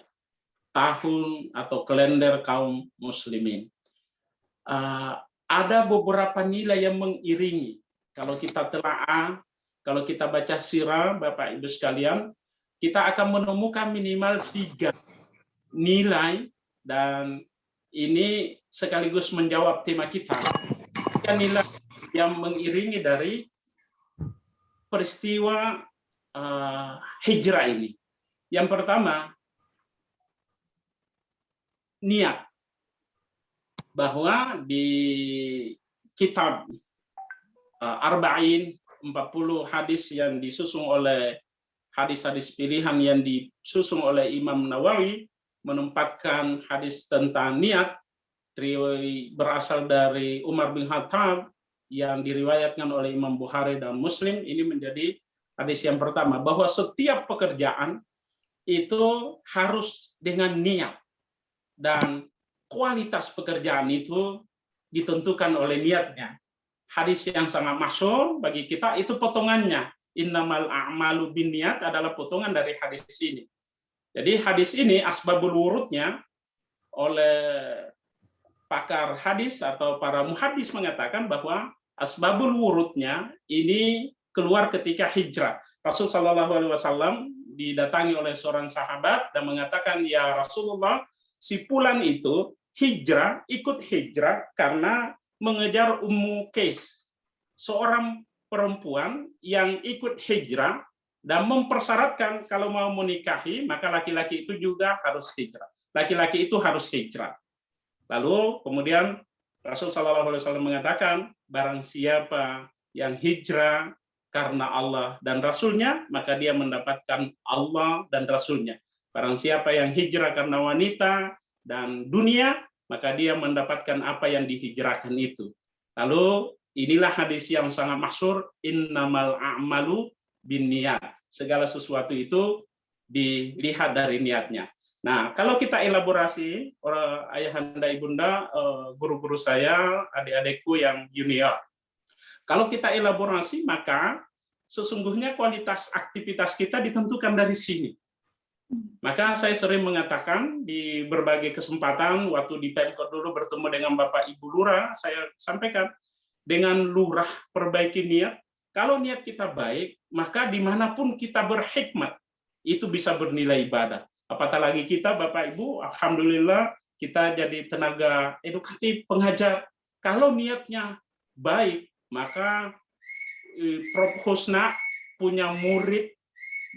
tahun atau kalender kaum muslimin. Ada beberapa nilai yang mengiringi. Kalau kita telaah, kalau kita baca sirah, Bapak Ibu sekalian, kita akan menemukan minimal 3 nilai, dan ini sekaligus menjawab tema kita. 3 nilai yang mengiringi dari peristiwa hijrah ini. Yang pertama, niat. Bahwa di kitab Arba'in, 40 hadis yang disusun oleh hadis-hadis pilihan yang disusun oleh Imam Nawawi, menempatkan hadis tentang niat berasal dari Umar bin Khattab yang diriwayatkan oleh Imam Bukhari dan Muslim. Ini menjadi hadis yang pertama, bahwa setiap pekerjaan itu harus dengan niat, dan kualitas pekerjaan itu ditentukan oleh niatnya. Hadis yang sangat masyhur bagi kita itu potongannya, innamal a'malu binniyat, adalah potongan dari hadis ini. Jadi hadis ini asbabul wurudnya oleh pakar hadis atau para muhaddis mengatakan bahwa asbabul wurudnya ini keluar ketika hijrah. Rasul Shallallahu Alaihi Wasallam didatangi oleh seorang sahabat dan mengatakan, ya Rasulullah, si fulan itu ikut hijrah karena mengejar Ummu Qais, seorang perempuan yang ikut hijrah dan mempersyaratkan kalau mau menikahi maka laki-laki itu juga harus hijrah. Laki-laki itu harus hijrah. Lalu kemudian Rasul Shallallahu Alaihi Wasallam mengatakan, barang siapa yang hijrah karena Allah dan Rasulnya, maka dia mendapatkan Allah dan Rasulnya. Barang siapa yang hijrah karena wanita dan dunia, maka dia mendapatkan apa yang dihijrahkan itu. Lalu inilah hadis yang sangat masyhur, innamal a'malu binniyat. Segala sesuatu itu dilihat dari niatnya. Nah, kalau kita elaborasi, ayahanda ibunda, guru-guru saya, adik-adikku yang junior, kalau kita elaborasi, maka sesungguhnya kualitas aktivitas kita ditentukan dari sini. Maka saya sering mengatakan di berbagai kesempatan, waktu di Pemkot dulu bertemu dengan Bapak Ibu Lurah, saya sampaikan, dengan lurah perbaiki niat, kalau niat kita baik, maka dimanapun kita berhikmat, itu bisa bernilai ibadah. Apatah lagi kita, Bapak Ibu, alhamdulillah kita jadi tenaga edukatif, pengajar. Kalau niatnya baik, maka Prof. Husna punya murid,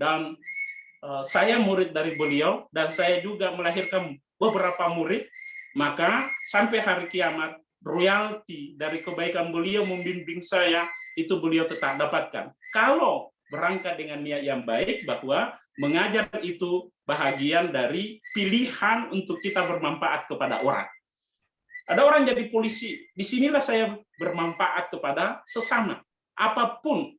dan saya murid dari beliau, dan saya juga melahirkan beberapa murid, maka sampai hari kiamat, royalti dari kebaikan beliau membimbing saya, itu beliau tetap dapatkan. Kalau berangkat dengan niat yang baik, bahwa mengajar itu bahagian dari pilihan untuk kita bermanfaat kepada orang. Ada orang jadi polisi, disinilah saya bermanfaat kepada sesama. Apapun,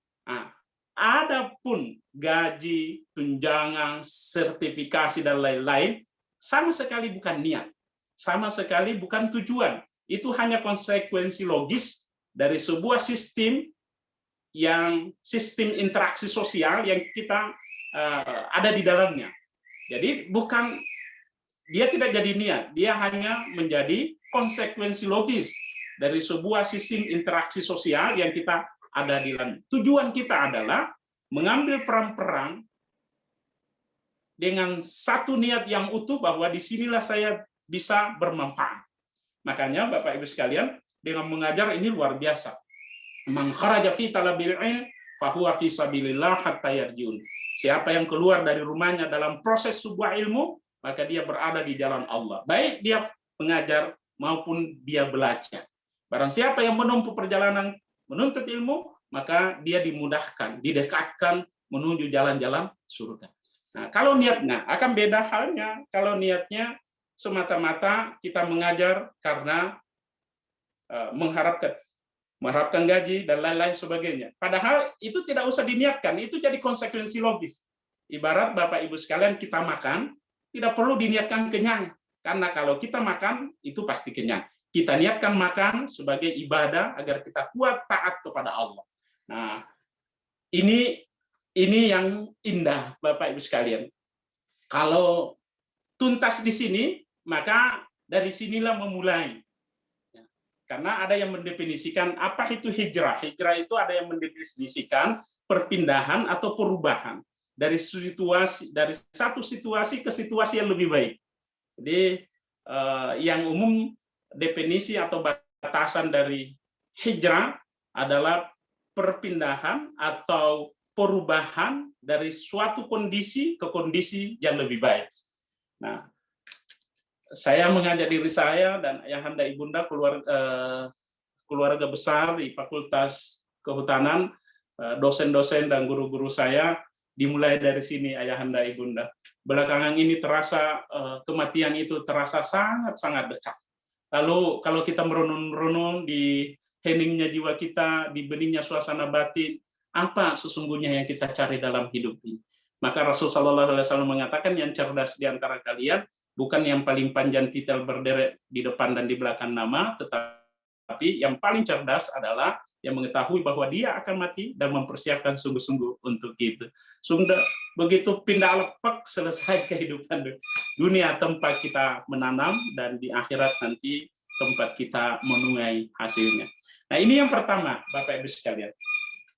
adapun gaji, tunjangan, sertifikasi, dan lain-lain, sama sekali bukan niat, sama sekali bukan tujuan. Itu hanya konsekuensi logis dari sebuah sistem sistem interaksi sosial yang kita ada di dalamnya. Jadi bukan, dia tidak jadi niat, dia hanya menjadi konsekuensi logis dari sebuah sistem interaksi sosial yang kita ada di dalam. Tujuan kita adalah mengambil peran-peran dengan satu niat yang utuh, bahwa disinilah saya bisa bermanfaat. Makanya Bapak Ibu sekalian, dengan mengajar ini luar biasa. Man kharaja fi talabil ilm fahuwa fi sabilillah hatta yarjiun. Siapa yang keluar dari rumahnya dalam proses sebuah ilmu, maka dia berada di jalan Allah. Baik dia mengajar maupun dia belajar. Barang siapa yang menempuh perjalanan menuntut ilmu, maka dia dimudahkan, didekatkan menuju jalan-jalan surga. Nah, kalau niatnya akan beda halnya. Kalau niatnya semata-mata kita mengajar karena mengharapkan gaji dan lain-lain sebagainya. Padahal itu tidak usah diniatkan, itu jadi konsekuensi logis. Ibarat Bapak Ibu sekalian, kita makan, tidak perlu diniatkan kenyang. Karena kalau kita makan, itu pasti kenyang. Kita niatkan makan sebagai ibadah agar kita kuat taat kepada Allah. Nah, ini yang indah Bapak Ibu sekalian. Kalau tuntas di sini, maka dari sinilah memulai. Karena ada yang mendefinisikan apa itu hijrah. Hijrah itu ada yang mendefinisikan perpindahan atau perubahan dari satu situasi ke situasi yang lebih baik. Jadi yang umum definisi atau batasan dari hijrah adalah perpindahan atau perubahan dari suatu kondisi ke kondisi yang lebih baik. Nah, saya mengajak diri saya dan ayahanda ibunda keluarga besar di Fakultas Kehutanan, dosen-dosen dan guru-guru saya, dimulai dari sini ayahanda ibunda. Belakangan ini terasa kematian itu terasa sangat-sangat dekat. Lalu kalau kita merenung-renung di heningnya jiwa kita, di beningnya suasana batin, apa sesungguhnya yang kita cari dalam hidup ini? Maka Rasul Shallallahu Alaihi Wasallam mengatakan, yang cerdas di antara kalian bukan yang paling panjang titel berderet di depan dan di belakang nama, tetapi yang paling cerdas adalah yang mengetahui bahwa dia akan mati dan mempersiapkan sungguh-sungguh untuk itu. Sudah begitu pindah lepek, selesai kehidupan dunia, tempat kita menanam, dan di akhirat nanti tempat kita menuai hasilnya. Nah, ini yang pertama, Bapak Ibu sekalian.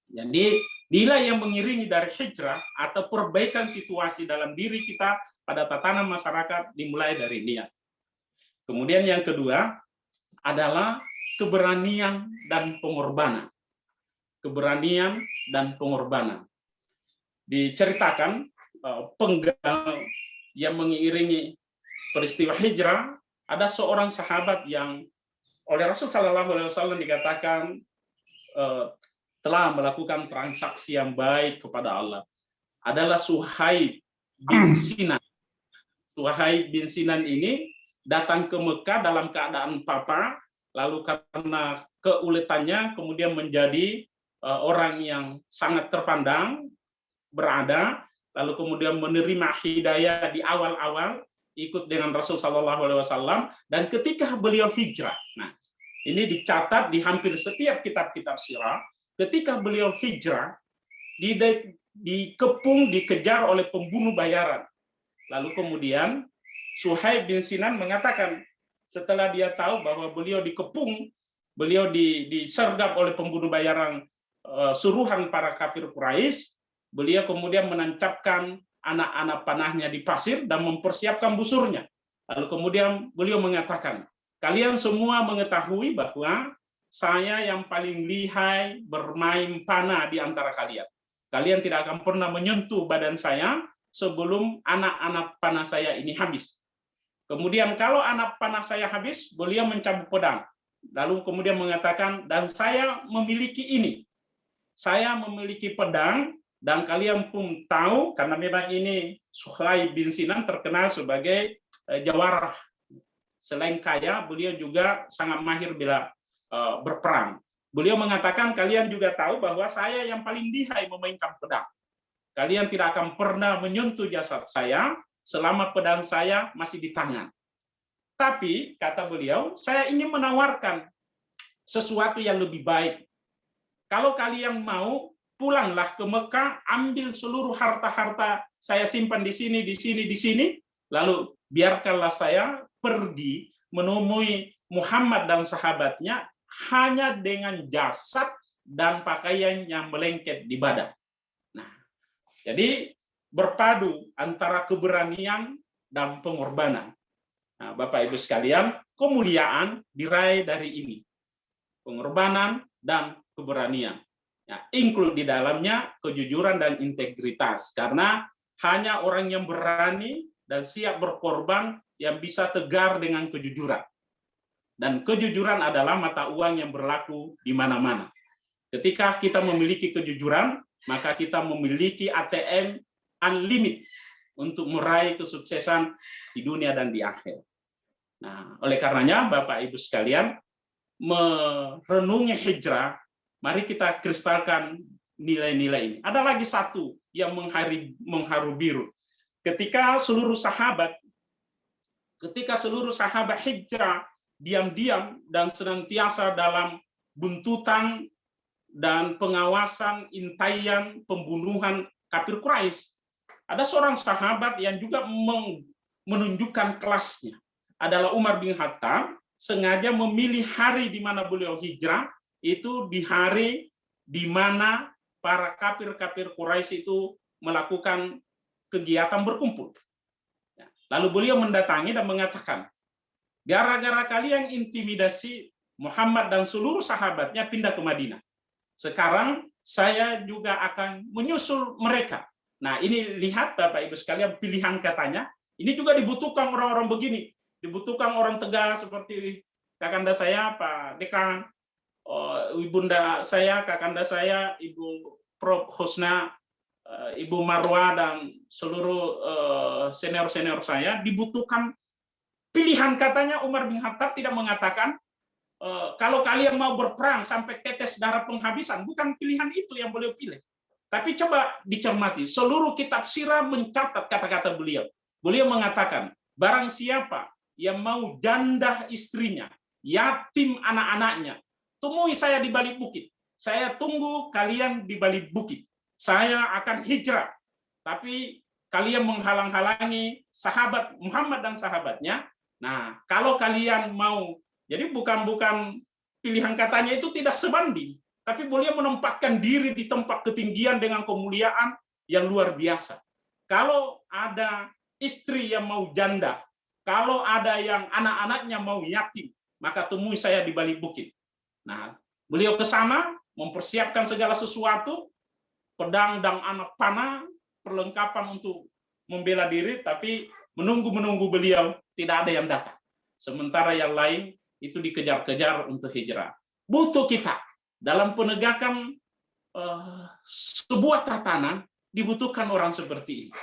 Jadi nilai yang mengiringi dari hijrah atau perbaikan situasi dalam diri kita pada tatanan masyarakat dimulai dari niat. Kemudian yang kedua adalah keberanian dan pengorbanan. Keberanian dan pengorbanan. diceritakan penggal yang mengiringi peristiwa hijrah, ada seorang sahabat yang oleh Rasul Shallallahu Alaihi Wasallam dikatakan telah melakukan transaksi yang baik kepada Allah, adalah Suhaib bin Sinan. Suhaib bin Sinan ini datang ke Mekah dalam keadaan papa, lalu karena keuletannya kemudian menjadi orang yang sangat terpandang, berada, lalu kemudian menerima hidayah di awal-awal, ikut dengan Rasul Shallallahu Alaihi Wasallam, dan ketika beliau hijrah, nah ini dicatat di hampir setiap kitab-kitab sirah, ketika beliau hijrah, dikepung, dikejar oleh pembunuh bayaran. Lalu kemudian Suhaib bin Sinan mengatakan, setelah dia tahu bahwa beliau dikepung, beliau disergap oleh pembunuh bayaran suruhan para kafir Quraisy, beliau kemudian menancapkan anak-anak panahnya di pasir dan mempersiapkan busurnya. Lalu kemudian beliau mengatakan, kalian semua mengetahui bahwa saya yang paling lihai bermain panah di antara kalian. Kalian tidak akan pernah menyentuh badan saya sebelum anak-anak panah saya ini habis. Kemudian kalau anak panah saya habis, beliau mencabut pedang. Lalu kemudian mengatakan, dan saya memiliki ini. Saya memiliki pedang, dan kalian pun tahu, karena memang ini Suhaib bin Sinan terkenal sebagai jawarah. Selain kaya, beliau juga sangat mahir bila berperang. Beliau mengatakan, kalian juga tahu bahwa saya yang paling lihai memainkan pedang. Kalian tidak akan pernah menyentuh jasad saya selama pedang saya masih di tangan. Tapi, kata beliau, saya ingin menawarkan sesuatu yang lebih baik. Kalau kalian mau, pulanglah ke Mekah, ambil seluruh harta-harta saya simpan di sini, di sini, di sini, lalu biarkanlah saya pergi menemui Muhammad dan sahabatnya hanya dengan jasad dan pakaian yang melengket di badan. Nah, jadi berpadu antara keberanian dan pengorbanan. Nah, Bapak Ibu sekalian, kemuliaan diraih dari ini. Pengorbanan dan keberanian. Ya, include di dalamnya kejujuran dan integritas. Karena hanya orang yang berani dan siap berkorban yang bisa tegar dengan kejujuran. Dan kejujuran adalah mata uang yang berlaku di mana-mana. Ketika kita memiliki kejujuran, maka kita memiliki ATM unlimited untuk meraih kesuksesan di dunia dan di akhir. Nah, oleh karenanya Bapak Ibu sekalian, merenungi hijrah, mari kita kristalkan nilai-nilai ini. Ada lagi satu yang mengharu biru. Ketika seluruh sahabat hijrah diam-diam dan senantiasa dalam buntutan dan pengawasan, intaian, pembunuhan kafir Quraisy, ada seorang sahabat yang juga menunjukkan kelasnya. Adalah Umar bin Khattab, sengaja memilih hari di mana beliau hijrah, itu di hari di mana para kafir-kafir Quraisy itu melakukan kegiatan berkumpul. Lalu beliau mendatangi dan mengatakan, gara-gara kalian intimidasi Muhammad dan seluruh sahabatnya pindah ke Madinah. Sekarang saya juga akan menyusul mereka. Nah, ini lihat Bapak Ibu sekalian pilihan katanya. Ini juga dibutuhkan orang-orang begini. Dibutuhkan orang tegas seperti kakanda saya, Pak Dekan, ibunda saya, kakanda saya, Ibu Prof. Husna, Ibu Marwa, dan seluruh senior-senior saya. Dibutuhkan pilihan katanya. Umar bin Khattab tidak mengatakan, kalau kalian mau berperang sampai tetes darah penghabisan, bukan pilihan itu yang beliau pilih. Tapi coba dicermati, seluruh kitab sirah mencatat kata-kata beliau. Beliau mengatakan, barang siapa yang mau janda istrinya, yatim anak-anaknya, temui saya di balik bukit. Saya tunggu kalian di balik bukit. Saya akan hijrah. Tapi kalian menghalang-halangi sahabat Muhammad dan sahabatnya. Nah, kalau kalian mau, jadi bukan pilihan katanya itu tidak sebanding. Tapi beliau menempatkan diri di tempat ketinggian dengan kemuliaan yang luar biasa. Kalau ada istri yang mau janda, kalau ada yang anak-anaknya mau yatim, maka temui saya di balik bukit. Nah, beliau ke sana, mempersiapkan segala sesuatu, pedang dan anak panah, perlengkapan untuk membela diri, tapi menunggu beliau tidak ada yang datang. Sementara yang lain itu dikejar-kejar untuk hijrah. Butuh kita dalam penegakan sebuah tatanan, dibutuhkan orang seperti ini.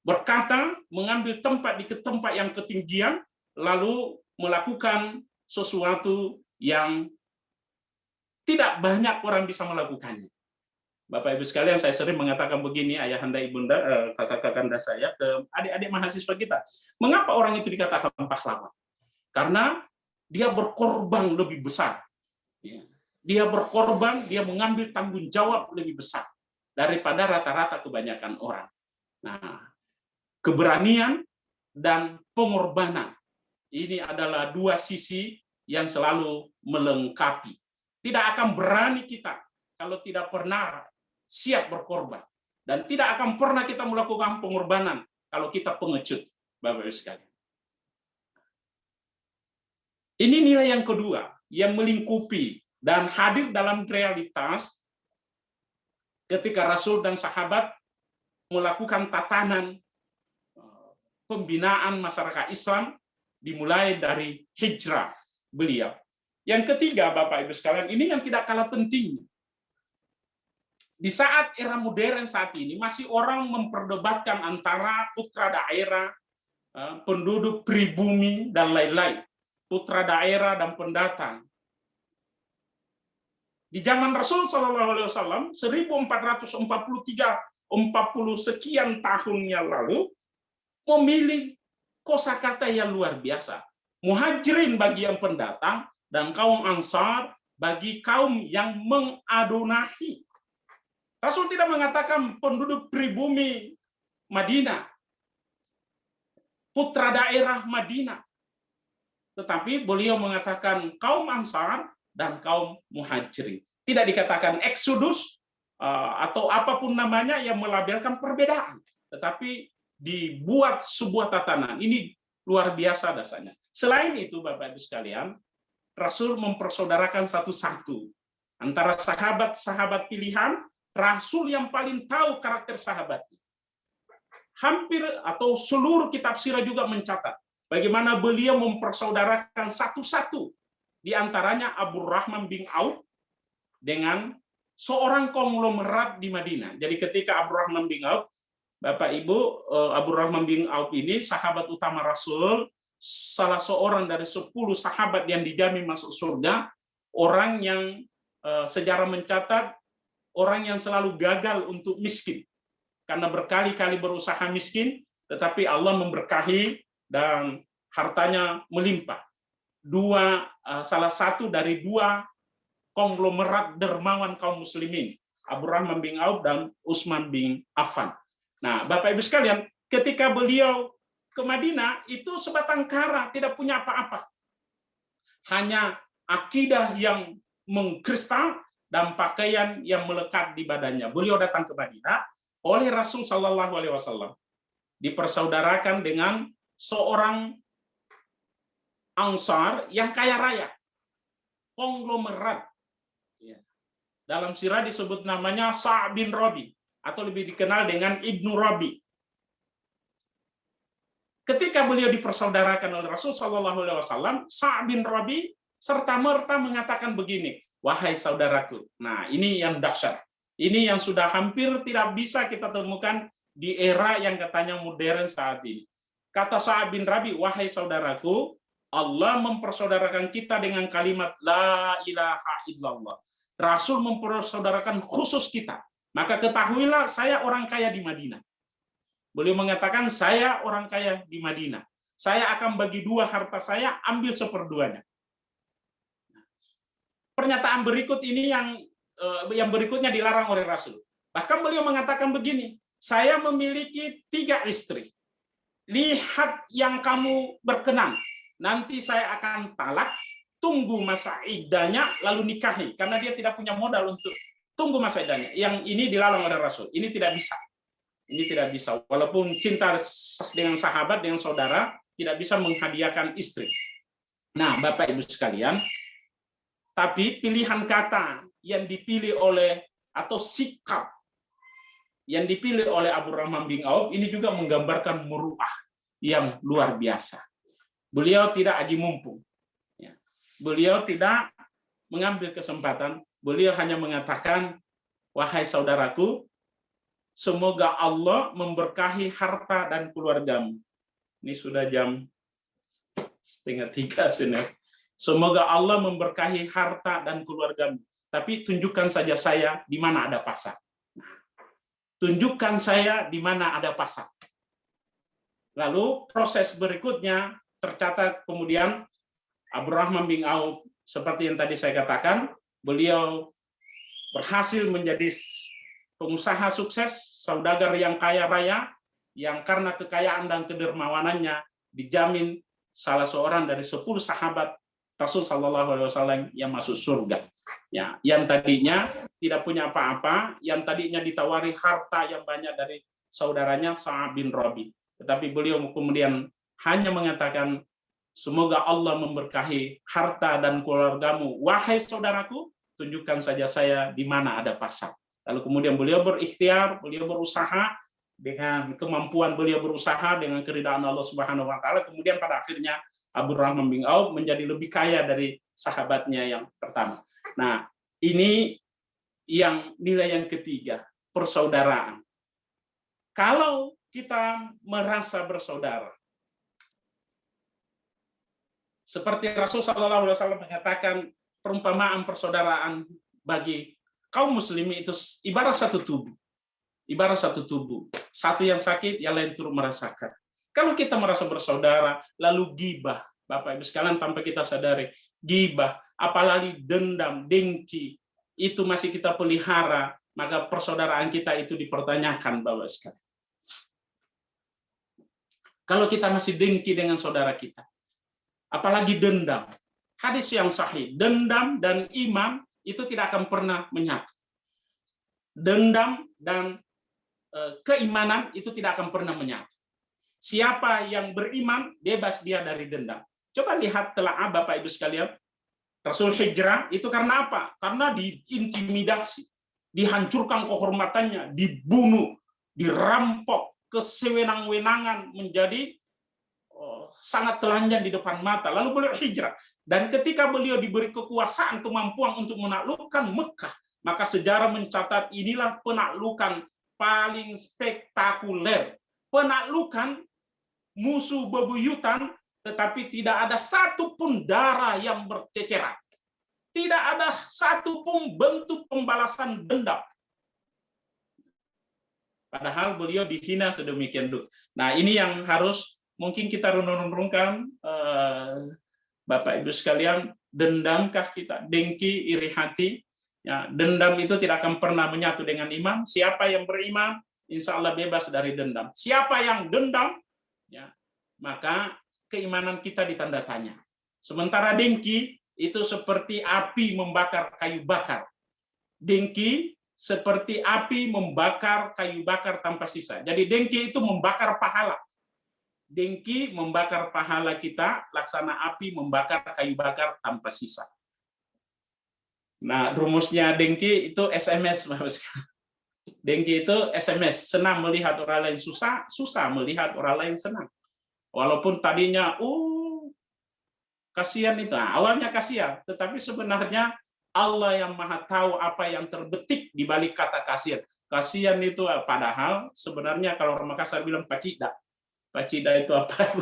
Berkata, mengambil tempat di tempat yang ketinggian, lalu melakukan sesuatu yang tidak banyak orang bisa melakukannya. Bapak Ibu sekalian, saya sering mengatakan begini, ayahanda, ibunda, kakak-kakanda saya ke adik-adik mahasiswa kita. Mengapa orang itu dikatakan pahlawan? Karena dia berkorban lebih besar. Dia berkorban, dia mengambil tanggung jawab lebih besar daripada rata-rata kebanyakan orang. Nah, keberanian dan pengorbanan ini adalah dua sisi yang selalu melengkapi. Tidak akan berani kita kalau tidak pernah siap berkorban. Dan tidak akan pernah kita melakukan pengorbanan kalau kita pengecut, Bapak Ibu sekalian. Ini nilai yang kedua, yang melingkupi dan hadir dalam realitas ketika Rasul dan sahabat melakukan tatanan pembinaan masyarakat Islam dimulai dari hijrah beliau. Yang ketiga, Bapak Ibu sekalian, ini yang tidak kalah penting. Di saat era modern saat ini, masih orang memperdebatkan antara putra daerah, penduduk pribumi, dan lain-lain. Putra daerah dan pendatang. Di zaman Rasul SAW, 1443, 40 sekian tahunnya lalu, memilih kosakata yang luar biasa. Muhajirin bagi yang pendatang, dan kaum Ansar bagi kaum yang mengadonahi. Rasul tidak mengatakan penduduk pribumi Madinah, putra daerah Madinah. Tetapi beliau mengatakan kaum Ansar dan kaum Muhajirin. Tidak dikatakan Exodus atau apapun namanya yang melabelkan perbedaan. Tetapi dibuat sebuah tatanan. Ini luar biasa dasarnya. Selain itu, Bapak Ibu sekalian, Rasul mempersaudarakan satu-satu antara sahabat-sahabat pilihan. Rasul yang paling tahu karakter sahabatnya. Hampir atau seluruh kitab sirah juga mencatat bagaimana beliau mempersaudarakan satu-satu, di antaranya Abdurrahman bin Auf dengan seorang konglomerat di Madinah. Jadi ketika Abdurrahman bin Auf, Bapak Ibu, Abdurrahman bin Auf ini sahabat utama Rasul, salah seorang dari 10 sahabat yang dijamin masuk surga, orang yang sejarah mencatat orang yang selalu gagal untuk miskin. Karena berkali-kali berusaha miskin, tetapi Allah memberkahi dan hartanya melimpah. Salah satu dari dua konglomerat dermawan kaum muslimin, Abdurrahman bin Auf dan Utsman bin Affan. Nah, Bapak Ibu sekalian, ketika beliau ke Madinah, itu sebatang kara, tidak punya apa-apa. Hanya akidah yang mengkristal, dan pakaian yang melekat di badannya. Beliau datang ke Madinah oleh Rasul Shallallahu Alaihi Wasallam, dipersaudarakan dengan seorang Ansar yang kaya raya, konglomerat. Dalam sirah disebut namanya Sa'd bin Rabi, atau lebih dikenal dengan Ibnu Rabi. Ketika beliau dipersaudarakan oleh Rasul Shallallahu Alaihi Wasallam, Sa'd bin Rabi serta-merta mengatakan begini, wahai saudaraku. Nah, ini yang dahsyat. Ini yang sudah hampir tidak bisa kita temukan di era yang katanya modern saat ini. Kata Sa'd bin Rabi, wahai saudaraku, Allah mempersaudarakan kita dengan kalimat la ilaha illallah. Rasul mempersaudarakan khusus kita. Maka ketahuilah saya orang kaya di Madinah. Beliau mengatakan saya orang kaya di Madinah. Saya akan bagi dua harta saya, ambil seperduanya. Pernyataan berikut ini yang berikutnya dilarang oleh Rasul. Bahkan beliau mengatakan begini, saya memiliki 3 istri. Lihat yang kamu berkenan. Nanti saya akan talak, tunggu masa iddahnya, lalu nikahi. Karena dia tidak punya modal untuk tunggu masa iddahnya. Yang ini dilarang oleh Rasul. Ini tidak bisa. Ini tidak bisa. Walaupun cinta dengan sahabat, dengan saudara, tidak bisa menghadiahkan istri. Nah, Bapak Ibu sekalian, tapi pilihan kata yang dipilih oleh atau sikap yang dipilih oleh Abdurrahman bin Auf ini juga menggambarkan muruah yang luar biasa. Beliau tidak aji mumpung. Beliau tidak mengambil kesempatan. Beliau hanya mengatakan, wahai saudaraku, semoga Allah memberkahi harta dan keluargamu. Ini sudah jam 2:30 sini. Semoga Allah memberkahi harta dan keluargamu. Tapi tunjukkan saja saya di mana ada pasar. Tunjukkan saya di mana ada pasar. Lalu proses berikutnya tercatat kemudian Abdurrahman bin Auf, seperti yang tadi saya katakan, beliau berhasil menjadi pengusaha sukses, saudagar yang kaya raya, yang karena kekayaan dan kedermawanannya dijamin salah seorang dari 10 sahabat Rasul Shallallahu Alaihi Wasallam yang masuk surga. Ya, yang tadinya tidak punya apa-apa, yang tadinya ditawari harta yang banyak dari saudaranya Sa'ad bin Rabi, tetapi beliau kemudian hanya mengatakan, semoga Allah memberkahi harta dan keluargamu. Wahai saudaraku, tunjukkan saja saya di mana ada pasar. Lalu kemudian beliau berikhtiar, beliau berusaha, dengan kemampuan beliau berusaha, dengan keridhaan Allah Subhanahu wa taala, kemudian pada akhirnya Abdurrahman bin Auf menjadi lebih kaya dari sahabatnya yang pertama. Nah, ini yang nilai yang ketiga, persaudaraan. Kalau kita merasa bersaudara, seperti Rasul Shallallahu Alaihi Wasallam mengatakan, perumpamaan persaudaraan bagi kaum muslimin itu ibarat satu tubuh. Ibarat satu tubuh. Satu yang sakit, yang lain turut merasakan. Kalau kita merasa bersaudara, lalu gibah, Bapak Ibu sekalian, tanpa kita sadari, gibah, apalagi dendam, dengki, itu masih kita pelihara, maka persaudaraan kita itu dipertanyakan, Bapak sekalian. Kalau kita masih dengki dengan saudara kita, apalagi dendam. Hadis yang sahih, dendam dan iman itu tidak akan pernah menyatu. Dendam dan keimanan itu tidak akan pernah menyatu. Siapa yang beriman, bebas dia dari dendam. Coba lihat telaah Bapak Ibu sekalian, Rasul hijrah itu karena apa? Karena diintimidasi, dihancurkan kehormatannya, dibunuh, dirampok, kesewenang-wenangan, menjadi sangat telanjang di depan mata. Lalu beliau hijrah. Dan ketika beliau diberi kekuasaan, kemampuan untuk menaklukkan Mekah, maka sejarah mencatat inilah penaklukan paling spektakuler. Penaklukan musuh bebuyutan, tetapi tidak ada satupun darah yang berceceran. Tidak ada satupun bentuk pembalasan dendam. Padahal beliau dihina sedemikian rupa. Nah, ini yang harus mungkin kita renung-renungkan, Bapak Ibu sekalian, dendamkah kita, dengki, iri hati? Ya, dendam itu tidak akan pernah menyatu dengan iman. Siapa yang beriman, insya Allah bebas dari dendam. Siapa yang dendam, ya, maka keimanan kita ditanda tanya. Sementara dengki itu seperti api membakar kayu bakar. Dengki seperti api membakar kayu bakar tanpa sisa. Jadi dengki itu membakar pahala. Dengki membakar pahala kita, laksana api membakar kayu bakar tanpa sisa. Nah, rumusnya dengki itu SMS. Dengki itu SMS, senang melihat orang lain susah, susah melihat orang lain senang. Walaupun tadinya, kasihan itu. Nah, awalnya kasihan, tetapi sebenarnya Allah yang Maha tahu apa yang terbetik di balik kata kasihan. Kasihan itu padahal sebenarnya kalau orang Makassar bilang pacida. Pacida itu apa?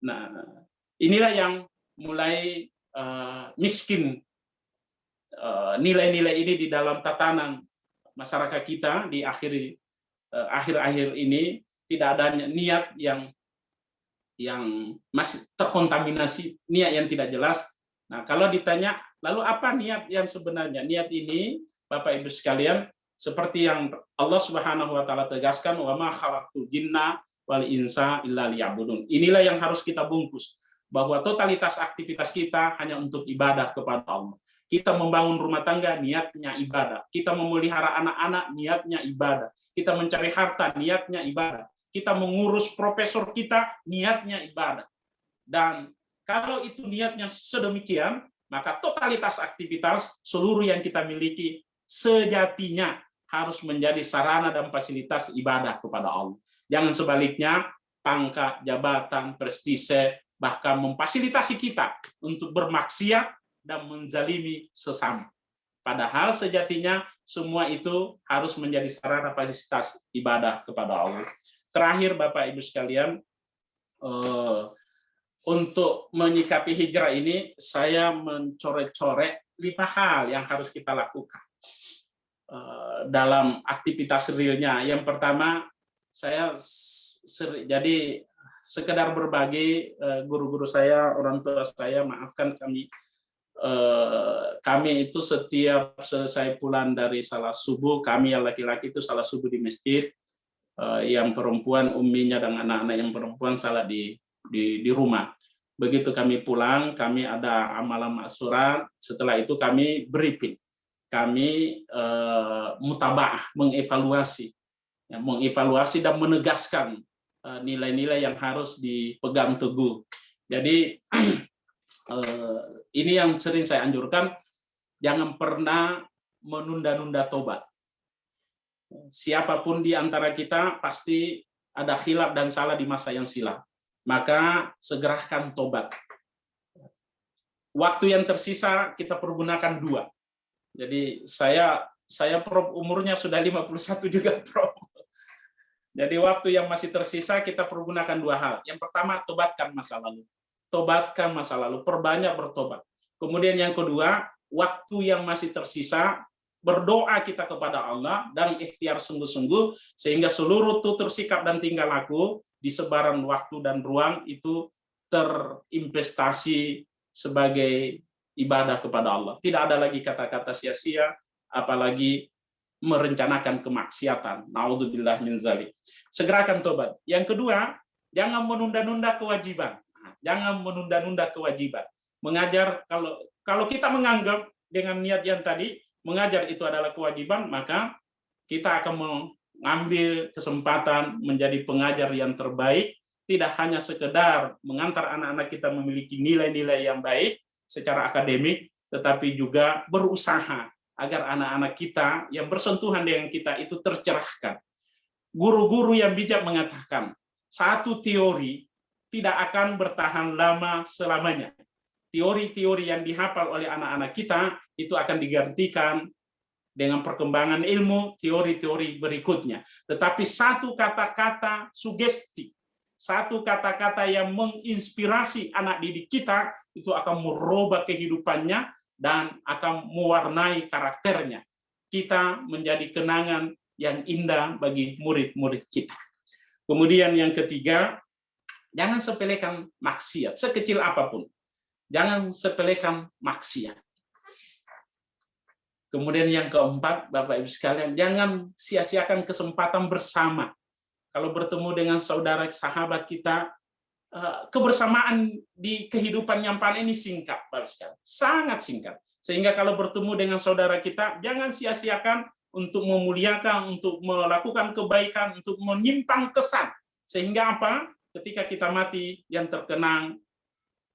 Nah, inilah yang mulai miskin nilai-nilai ini di dalam tatanan masyarakat kita di akhir-akhir ini. Tidak ada niat yang masih terkontaminasi, niat yang tidak jelas. Nah, kalau ditanya, lalu apa niat yang sebenarnya? Niat ini, Bapak Ibu sekalian, seperti yang Allah Subhanahu wa taala tegaskan, wa ma khalaqtul jinna wal insa illa liya'budun. Inilah yang harus kita bungkus, bahwa totalitas aktivitas kita hanya untuk ibadah kepada Allah. Kita membangun rumah tangga, niatnya ibadah. Kita memelihara anak-anak, niatnya ibadah. Kita mencari harta, niatnya ibadah. Kita mengurus profesor kita, niatnya ibadah. Dan kalau itu niatnya sedemikian, maka totalitas aktivitas seluruh yang kita miliki sejatinya harus menjadi sarana dan fasilitas ibadah kepada Allah. Jangan sebaliknya, pangkat, jabatan, prestise, bahkan memfasilitasi kita untuk bermaksiat dan menzalimi sesama. Padahal sejatinya semua itu harus menjadi sarana fasilitas ibadah kepada Allah. Terakhir, Bapak Ibu sekalian, untuk menyikapi hijrah ini, saya mencoret-coret 5 hal yang harus kita lakukan dalam aktivitas realnya. Yang pertama, saya jadi sekedar berbagi, guru-guru saya, orang tua saya, maafkan kami itu setiap selesai pulang dari salat subuh, kami yang laki-laki itu salat subuh di masjid, yang perempuan umminya dan anak-anak yang perempuan salat di rumah. Begitu kami pulang, kami ada amalan maksurat. Setelah itu kami briefing, kami mutabaah, mengevaluasi dan menegaskan nilai-nilai yang harus dipegang teguh. Jadi ini yang sering saya anjurkan, jangan pernah menunda-nunda tobat. Siapapun di antara kita pasti ada khilaf dan salah di masa yang silam. Maka segerakan tobat. Waktu yang tersisa kita pergunakan 2. Jadi saya Prof, umurnya sudah 51 juga, Prof. Jadi waktu yang masih tersisa kita pergunakan 2 hal. Yang pertama, tobatkan masa lalu. Tobatkan masa lalu, perbanyak bertobat. Kemudian yang kedua, waktu yang masih tersisa, berdoa kita kepada Allah dan ikhtiar sungguh-sungguh sehingga seluruh tutur sikap dan tingkah laku di sebaran waktu dan ruang itu terinvestasi sebagai ibadah kepada Allah. Tidak ada lagi kata-kata sia-sia, apalagi merencanakan kemaksiatan. Naudzubillah min dzalik. Segerakan tobat. Yang kedua, jangan menunda-nunda kewajiban. Jangan menunda-nunda kewajiban. Mengajar, kalau kita menganggap dengan niat yang tadi, mengajar itu adalah kewajiban, maka kita akan mengambil kesempatan menjadi pengajar yang terbaik, tidak hanya sekedar mengantar anak-anak kita memiliki nilai-nilai yang baik secara akademik, tetapi juga berusaha agar anak-anak kita yang bersentuhan dengan kita itu tercerahkan. Guru-guru yang bijak mengatakan, satu teori tidak akan bertahan lama selamanya. Teori-teori yang dihafal oleh anak-anak kita itu akan digantikan dengan perkembangan ilmu, teori-teori berikutnya. Tetapi satu kata-kata sugesti, satu kata-kata yang menginspirasi anak didik kita, itu akan merubah kehidupannya dan akan mewarnai karakternya. Kita menjadi kenangan yang indah bagi murid-murid kita. Kemudian yang ketiga, jangan sepelekan maksiat, sekecil apapun. Jangan sepelekan maksiat. Kemudian yang keempat, Bapak Ibu sekalian, jangan sia-siakan kesempatan bersama. Kalau bertemu dengan saudara sahabat kita, kebersamaan di kehidupan nyampan ini singkat, Bapak sekalian, sangat singkat. Sehingga kalau bertemu dengan saudara kita, jangan sia-siakan untuk memuliakan, untuk melakukan kebaikan, untuk menyimpang kesan. Sehingga apa? Ketika kita mati, yang terkenang,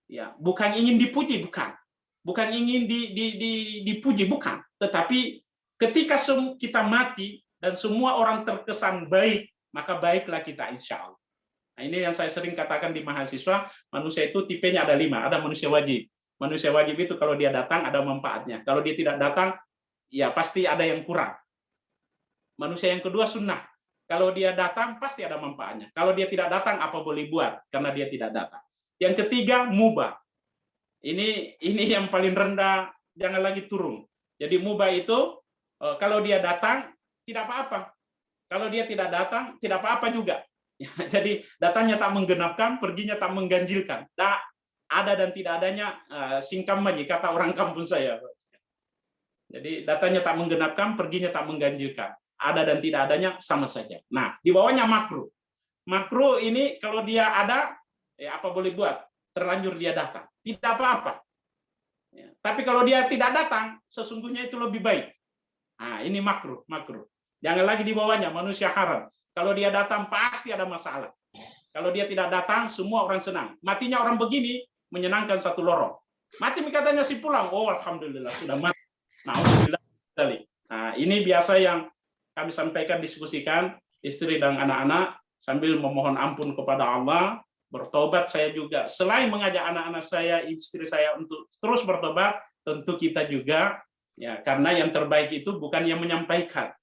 ya, bukan ingin dipuji, bukan ingin dipuji, bukan. Tetapi ketika kita mati dan semua orang terkesan baik, maka baiklah kita insya Allah. Nah, ini yang saya sering katakan di mahasiswa, manusia itu tipenya ada 5. Ada manusia wajib. Manusia wajib itu kalau dia datang ada manfaatnya. Kalau dia tidak datang, ya pasti ada yang kurang. Manusia yang kedua sunnah. Kalau dia datang, pasti ada manfaatnya. Kalau dia tidak datang, apa boleh buat? Karena dia tidak datang. Yang ketiga, mubah. Ini yang paling rendah, jangan lagi turun. Jadi mubah itu, kalau dia datang, tidak apa-apa. Kalau dia tidak datang, tidak apa-apa juga. Jadi datangnya tak menggenapkan, perginya tak mengganjilkan. Tak ada dan tidak adanya singkam aja, kata orang kampung saya. Jadi datangnya tak menggenapkan, perginya tak mengganjilkan. Ada dan tidak adanya sama saja. Nah, di bawahnya makruh. Makruh ini kalau dia ada, ya apa boleh buat? Terlanjur dia datang. Tidak apa-apa. Ya, tapi kalau dia tidak datang, sesungguhnya itu lebih baik. Nah, ini makruh. Jangan lagi di bawahnya, manusia haram. Kalau dia datang, pasti ada masalah. Kalau dia tidak datang, semua orang senang. Matinya orang begini, menyenangkan satu lorong. Mati katanya si pulang. Oh, alhamdulillah, sudah mati. Nah, ini biasa yang kami sampaikan, diskusikan istri dan anak-anak sambil memohon ampun kepada Allah, bertobat saya juga. Selain mengajak anak-anak saya, istri saya untuk terus bertobat, tentu kita juga, ya, karena yang terbaik itu bukan yang menyampaikan,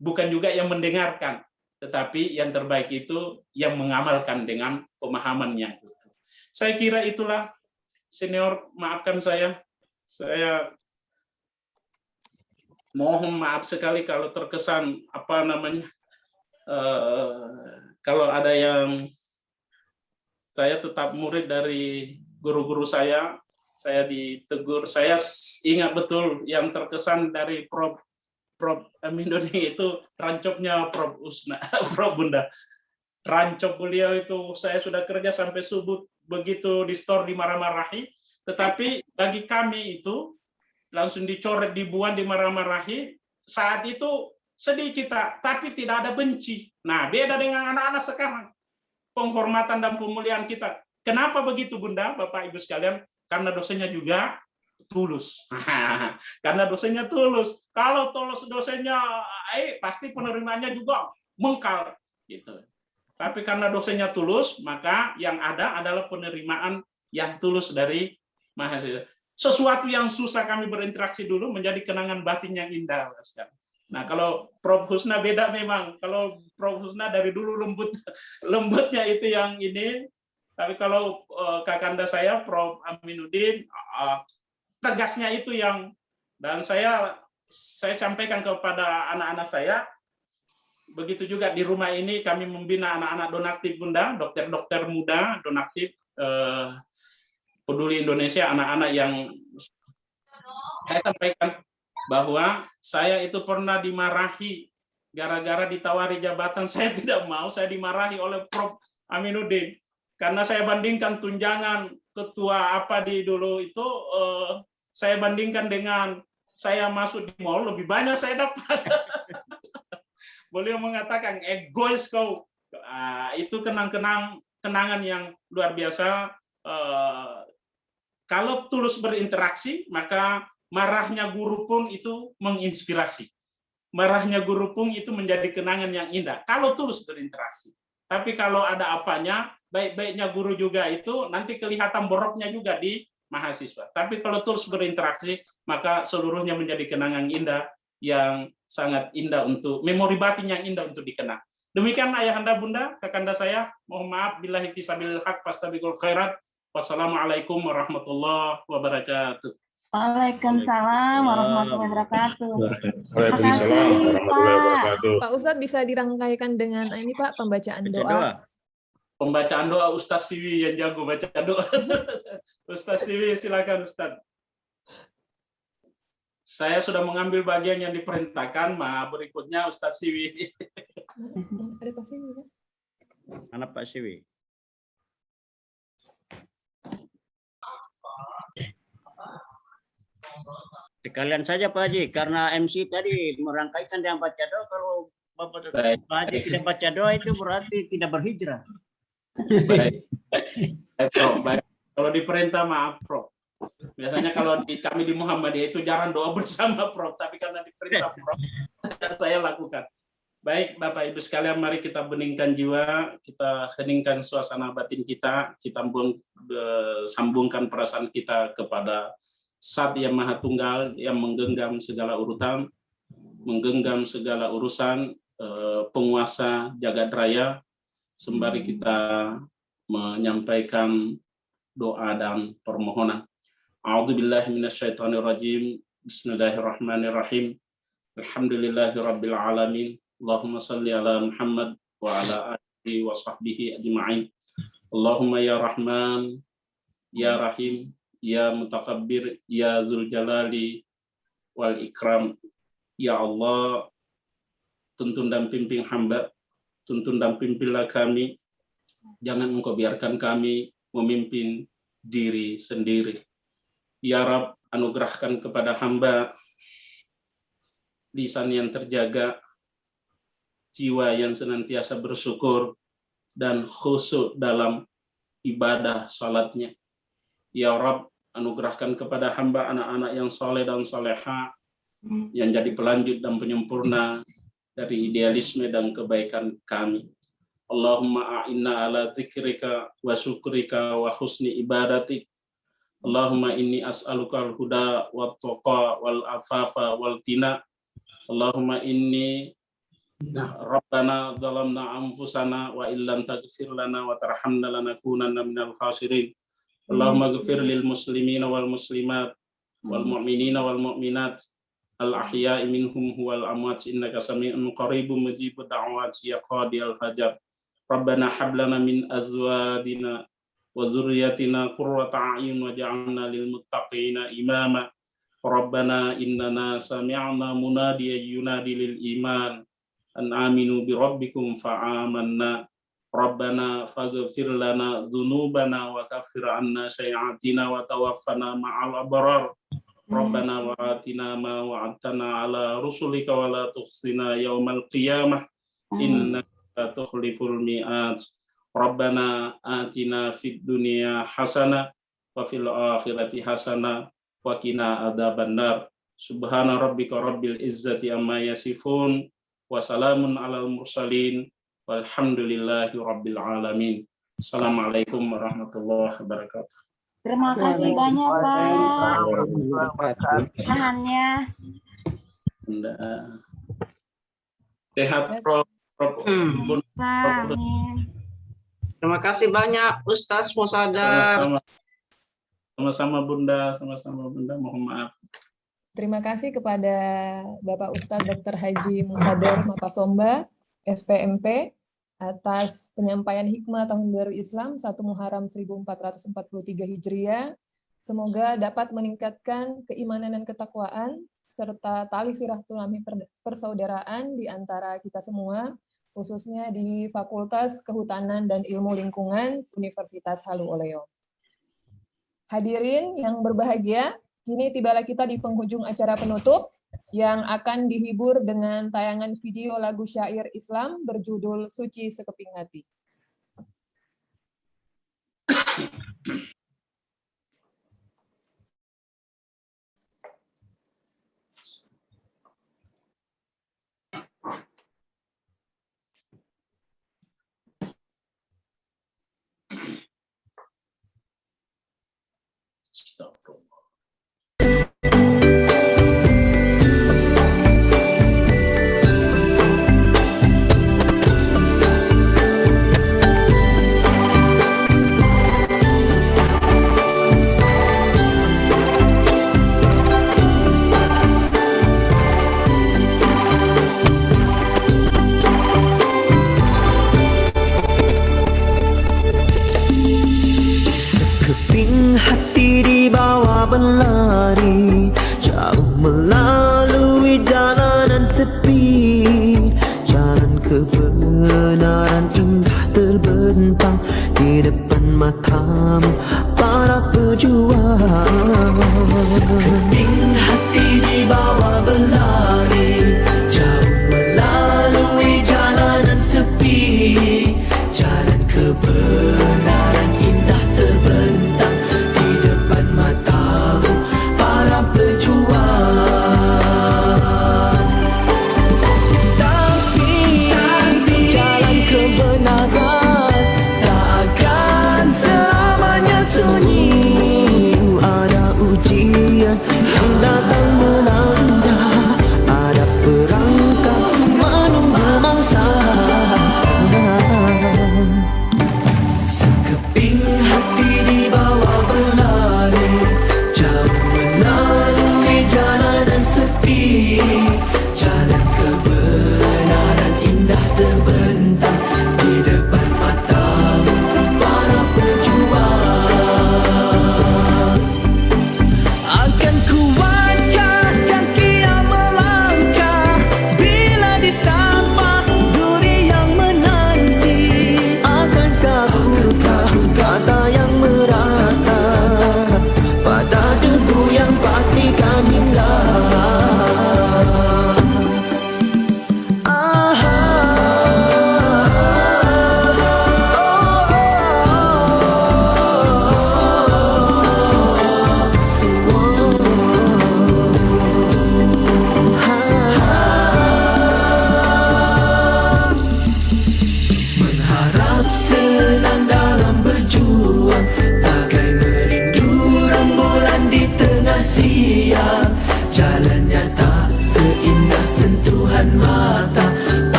bukan juga yang mendengarkan, tetapi yang terbaik itu yang mengamalkan dengan pemahaman yang utuh. Saya kira itulah, senior, maafkan saya mohon maaf sekali kalau terkesan kalau ada yang, saya tetap murid dari guru-guru saya ditegur. Saya ingat betul yang terkesan dari Prof Aminuddin itu rancopnya Prof Usna, Prof Bunda. Rancop beliau itu saya sudah kerja sampai subuh begitu di store dimarah-marahi, tetapi bagi kami itu langsung dicoret, dibuang, dimarah-marahi. Saat itu sedih kita, tapi tidak ada benci. Nah, beda dengan anak-anak sekarang. Penghormatan dan pemuliaan kita. Kenapa begitu, Bunda, Bapak, Ibu sekalian? Karena dosennya juga tulus. Karena dosennya tulus. Kalau dosennya, pasti penerimaannya juga mengkal. Gitu. Tapi karena dosennya tulus, maka yang ada adalah penerimaan yang tulus dari mahasiswa. Sesuatu yang susah kami berinteraksi dulu menjadi kenangan batin yang indah. Nah, kalau Prof Husna beda memang. Kalau Prof Husna dari dulu lembutnya itu yang ini. Tapi kalau kakanda saya, Prof Aminuddin, tegasnya itu yang, dan saya sampaikan kepada anak-anak saya, begitu juga di rumah ini kami membina anak-anak donatif, Bunda, dokter-dokter muda donatif, Peduli Indonesia, anak-anak yang saya sampaikan bahwa saya itu pernah dimarahi gara-gara ditawari jabatan, saya tidak mau, saya dimarahi oleh Prof Aminuddin karena saya bandingkan tunjangan ketua apa di dulu itu, saya bandingkan dengan saya masuk di mall, lebih banyak saya dapat. Beliau mengatakan, egois kau. Itu kenangan yang luar biasa. Kalau tulus berinteraksi, maka marahnya guru pun itu menginspirasi. Marahnya guru pun itu menjadi kenangan yang indah. Kalau tulus berinteraksi. Tapi kalau ada apanya, baik-baiknya guru juga itu nanti kelihatan boroknya juga di mahasiswa. Tapi kalau tulus berinteraksi, maka seluruhnya menjadi kenangan indah yang sangat indah untuk memori batin yang indah untuk dikenang. Demikian ayahanda bunda, kakanda saya. Mohon maaf billahi fisabilil haq fastabiqul khairat. Wassalamualaikum warahmatullahi wabarakatuh. Waalaikumsalam warahmatullahi wabarakatuh. Waalaikumsalam warahmatullahi wabarakatuh. Pak Ustadz bisa dirangkaikan dengan ini Pak, pembacaan doa. Pembacaan doa Ustadz Siwi yang jago baca doa. Ustadz Siwi silakan Ustadz. Saya sudah mengambil bagian yang diperintahkan, berikutnya Ustadz Siwi. Ada Pak Siwi kan? Mana Pak Siwi? Sekalian saja Pak Haji, karena MC tadi merangkaikan dengan baca doa. Kalau Bapak Haji tidak baca doa itu berarti tidak berhijrah. Baik. Baik. Kalau diperintah maaf, Prof. Biasanya kalau kami di Muhammadiyah itu jarang doa bersama, Prof. Tapi karena diperintah, Prof, saya lakukan. Baik, Bapak Ibu sekalian, mari kita beningkan jiwa, kita heningkan suasana batin kita sambungkan perasaan kita kepada Zat yang Maha Tunggal yang menggenggam segala urutan, menggenggam segala urusan, penguasa jagat raya. Sembari kita menyampaikan doa dan permohonan. A'udzubillahi minasyaitonirrajim. Bismillahirrahmanirrahim. Alhamdulillahirabbil alamin. Allahumma shalli ala Muhammad wa ala alihi wa sahbihi ajma'in. Allahumma ya Rahman, ya Rahim, ya Mutakabbir, ya Zul Jalali wal Ikram. Ya Allah, tuntun dan pimpin hamba, tuntun dan pimpinlah kami. Jangan Engkau biarkan kami memimpin diri sendiri. Ya Rab, anugerahkan kepada hamba lisan yang terjaga, jiwa yang senantiasa bersyukur, dan khusyuk dalam ibadah salatnya. Ya Rab, anugerahkan kepada hamba anak-anak yang soleh dan soleha, yang jadi pelanjut dan penyempurna dari idealisme dan kebaikan kami. Allahumma a'inna ala dzikrika wa syukrika wa husni ibadatik. Allahumma inni as'aluka al-huda wa tuqa wal afafa wal ghina. Allahumma inni Rabbana zalamna anfusana wa illam taghfir lana wa tarhamna lanakunanna minal khasirin. Allahumma ghfir lil muslimina wal muslimat wal mu'minina wal mu'minat al ahya'i minhum wal amwat innaka sami'un qaribun mujibud da'wati ya qadiyal hajat. Rabbana hab lana min azwadina wa dzurriyyatina qurrata a'yun waj'alna lil muttaqina imama. Rabbana innana sami'na munadiyan yunadi lil iman an aminu bi rabbikum fa'amanna. Rabbana faghfir lana dzunubana wa kaffir 'anna sayyi'atina wa tawaffana ma'al abrar. Rabbana wa atina ma wa'adtana ala rusulika wa la tukhzina yaumal qiyamah innaka tukhliful mi'ad. Rabbana atina fid dunya hasanah wa fil akhirati hasanah wa qina adzabannar. Subhana rabbika rabbil izzati amma yasifun wa salamun alal mursalin walhamdulillahi rabbil alamin. Assalamualaikum warahmatullahi wabarakatuh. Terima kasih banyak, Pak. Tahannya. Sehat, Prof. Amin. Terima kasih banyak Ustaz Musadar. Sama-sama Bunda, mohon maaf. Terima kasih kepada Bapak Ustadz Dr. Haji Musadar Mapasomba, SPMP, atas penyampaian hikmah Tahun Baru Islam 1 Muharram 1443 Hijriah. Semoga dapat meningkatkan keimanan dan ketakwaan serta tali silaturahmi persaudaraan di antara kita semua, khususnya di Fakultas Kehutanan dan Ilmu Lingkungan Universitas Haluoleo. Hadirin yang berbahagia, kini tibalah kita di penghujung acara penutup yang akan dihibur dengan tayangan video lagu syair Islam berjudul Suci Sekeping Hati. berlari jauh melalui jalanan sepi, jalan kebenaran indah terbentang di depan matamu para pejuang. Sekeping hati dibawa berlari jauh melalui jalanan sepi, jalan kebenaran indah terbentang di depan matamu para pejuang. Tapi jalan kebenaran tak akan selamanya sunyi. Ada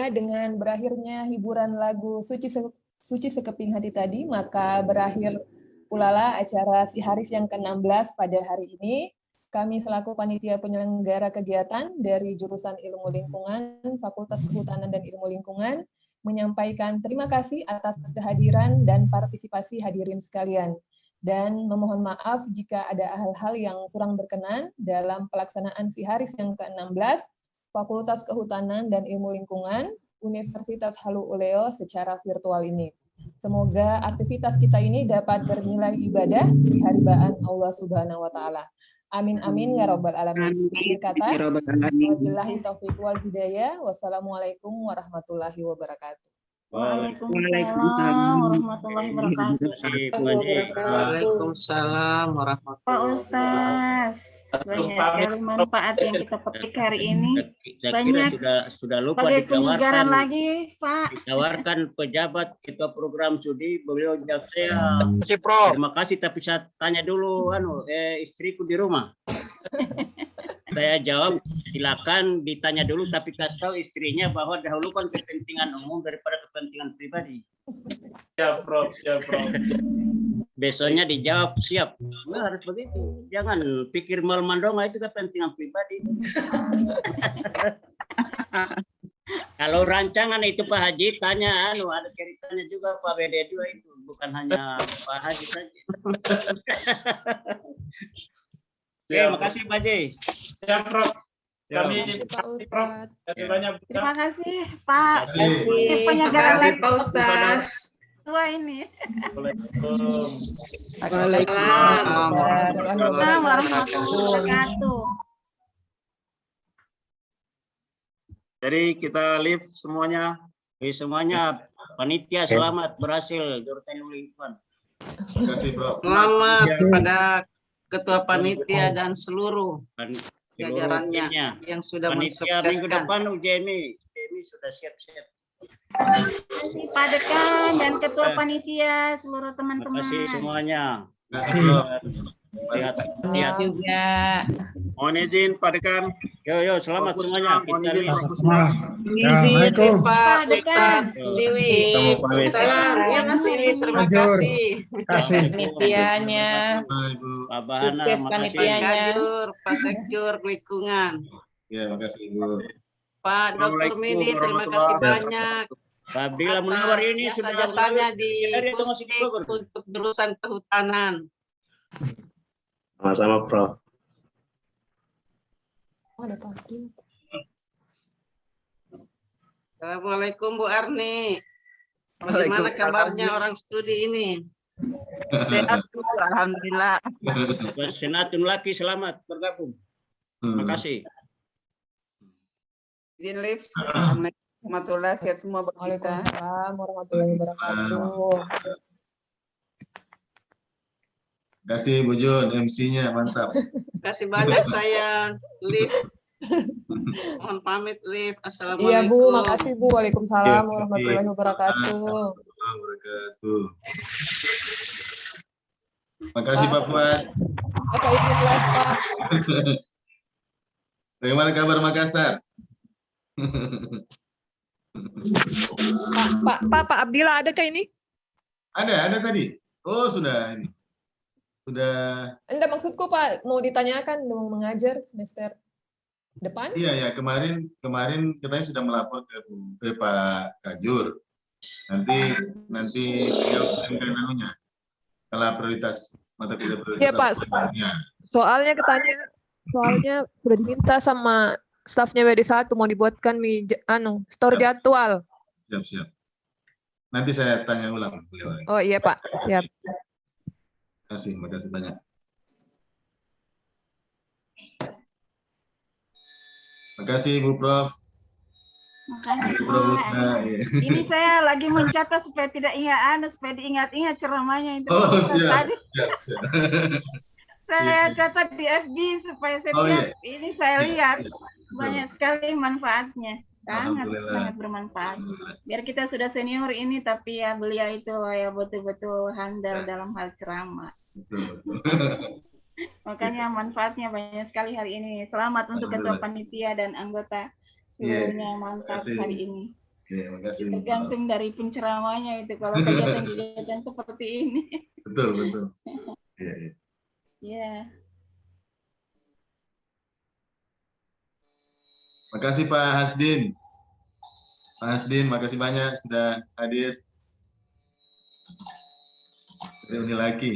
Semoga dengan berakhirnya hiburan lagu Suci Sekeping Hati tadi, maka berakhir pula acara Si Haris yang ke-16 pada hari ini. Kami selaku panitia penyelenggara kegiatan dari jurusan Ilmu Lingkungan, Fakultas Kehutanan dan Ilmu Lingkungan, menyampaikan terima kasih atas kehadiran dan partisipasi hadirin sekalian. Dan memohon maaf jika ada hal-hal yang kurang berkenan dalam pelaksanaan Si Haris yang ke-16, Fakultas Kehutanan dan Ilmu Lingkungan, Universitas Halu Oleo secara virtual ini. Semoga aktivitas kita ini dapat bernilai ibadah di haribaan Allah Subhanahu wa Ta'ala. Amin amin ya rabbal alamin. Akhir kata, wabillahi taufiq wal hidayah. Wassalamualaikum warahmatullahi wabarakatuh. Waalaikumsalam warahmatullahi wabarakatuh. Waalaikumsalam warahmatullahi Pak Ustaz, banyak sekali manfaat yang kita petik hari ini. Saya kira Banyak sudah lupa sebagai penyegaran ditawarkan. lagi, Pak. Ditawarkan pejabat ketua program studi, beliau jawab saya terima kasih, tapi saya tanya dulu istriku di rumah. Saya jawab silakan ditanya dulu, tapi kasih tahu istrinya bahwa dahulukan kepentingan umum daripada kepentingan pribadi. Siap, Prof. Siap, Prof. Besoknya dijawab siap. Nah, harus begitu. Jangan pikir mal-mandonga itu kepentingan pribadi. Kalau rancangan itu Pak Haji tanya, ada ceritanya juga Pak BD2 itu, bukan hanya Pak Haji saja. Oke, makasih Pak Haji. Siap, Prof. Kami Prof. kasih banyak. Terima kasih, Pak. Terima Penyegaran kasih, lagi Pak Ustaz. tua ini. Waalaikumsalam. Waalaikumsalam warahmatullahi wabarakatuh. Jadi kita live semuanya. Semuanya panitia selamat berhasil jurusan Ilmu Lingkungan. Terima kasih, Bro. Selamat kepada Ketua Panitia dan seluruh jajarannya timnya. yang sudah Panitia minggu mensukseskan. depan UJMI sudah siap-siap. Terima kasih Pak Dekan dan Ketua Panitia, seluruh Terima teman-teman. kasih semuanya. Terima kasih, Bro. Lihat juga. Mohon izin Pak Dekan. Yo selamat semuanya. Kita lihat. Izin Pak Ustaz Siwi. Salam ya Mas Siwi, terima kasih. Panitianya. Pak Bahana, Sukses makasih. panitianya. Kajur, Pak Sekjur Lingkungan. Ya, makasih, Ibu. Pak Dr. Midi, terima kasih banyak. Pak Bila Munawar atas ini sudah jasa-jasanya di dari itu masih di Pusdik Bogor. untuk jurusan kehutanan. Sama-sama, Prof. Ada Pak. Assalamualaikum Bu Arni. Bagaimana kabarnya orang studi ini? Sehat, alhamdulillah. Pak Senatun Laki selamat bergabung. Terima kasih. Izin live. Assalamualaikum warahmatullahi wabarakatuh. Sehat semua Bapak kita. Waalaikumsalam warahmatullahi wabarakatuh. Terima kasih, Bu Jun. MC-nya mantap. Terima kasih banyak saya Liv. Mohon pamit Liv. Assalamualaikum. Iya Bu, makasih Bu. Waalaikumsalam warahmatullahi wabarakatuh. Wabarakatuh. Makasih Pak Fuad. Kakak izin live Pak. Bagaimana kabar Makassar? Pak Abdillah adakah ini? Ada tadi. Oh, sudah ini. Sudah. Enggak, maksudku Pak, mau ditanyakan, mau mengajar semester depan? Iya, kemarin katanya sudah melapor ke Pak Kajur. Nanti beliau akan anunya. Kalau prioritas mata kuliah prioritas. Iya Pak. Soalnya sudah diminta sama stafnya WD1 mau dibuatkan store jadwal. Siap. Nanti saya tanya ulang beliau. Oh iya Pak, siap. Makasih banyak. Makasih Bu Prof. Makasih Prof. Pak. Ini saya lagi mencatat supaya tidak supaya diingat-ingat ceramahnya itu. Oh, Tadi siap. saya catat di FB supaya setiap ini saya lihat banyak sekali manfaatnya. Sangat bermanfaat. Biar kita sudah senior ini, tapi ya beliau itu ya betul-betul handal dalam hal ceramah. Makanya manfaatnya banyak sekali hari ini. Selamat untuk ketua panitia dan anggota seluruhnya, mantap hari ini. Ya, makasih. Tergantung dari penceramahnya itu kalau kegiatan-kegiatan seperti ini. Betul, betul. Iya, iya. Iya. Makasih Pak Hasdin. Pak Hasdin, makasih banyak sudah hadir. Dari lagi.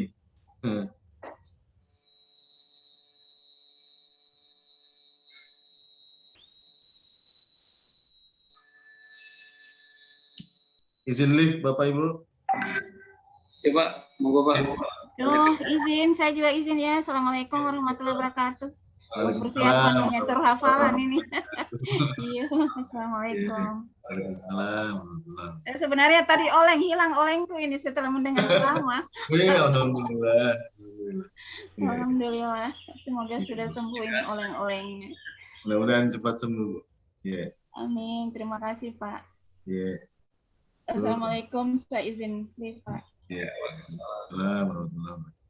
Izin lift Bapak Ibu. Ya Pak, monggo Pak. Izin, saya juga izin ya. Assalamualaikum warahmatullahi wabarakatuh. Waalaikumsalam. Persiapan menyetor hafalan ini. Iya, assalamualaikum. Waalaikumsalam. Sebenarnya tadi hilang olengku ini setelah mendengar ceramah. Iya, alhamdulillah. Alhamdulillah. Semoga sudah sembuh ini oleng-olengnya. Mudah-mudahan cepat sembuh. Iya. Amin. Terima kasih Pak. Iya. Assalamualaikum. Saya izin, Pak. Iya. Waalaikumsalam warahmatullahi wabarakatuh.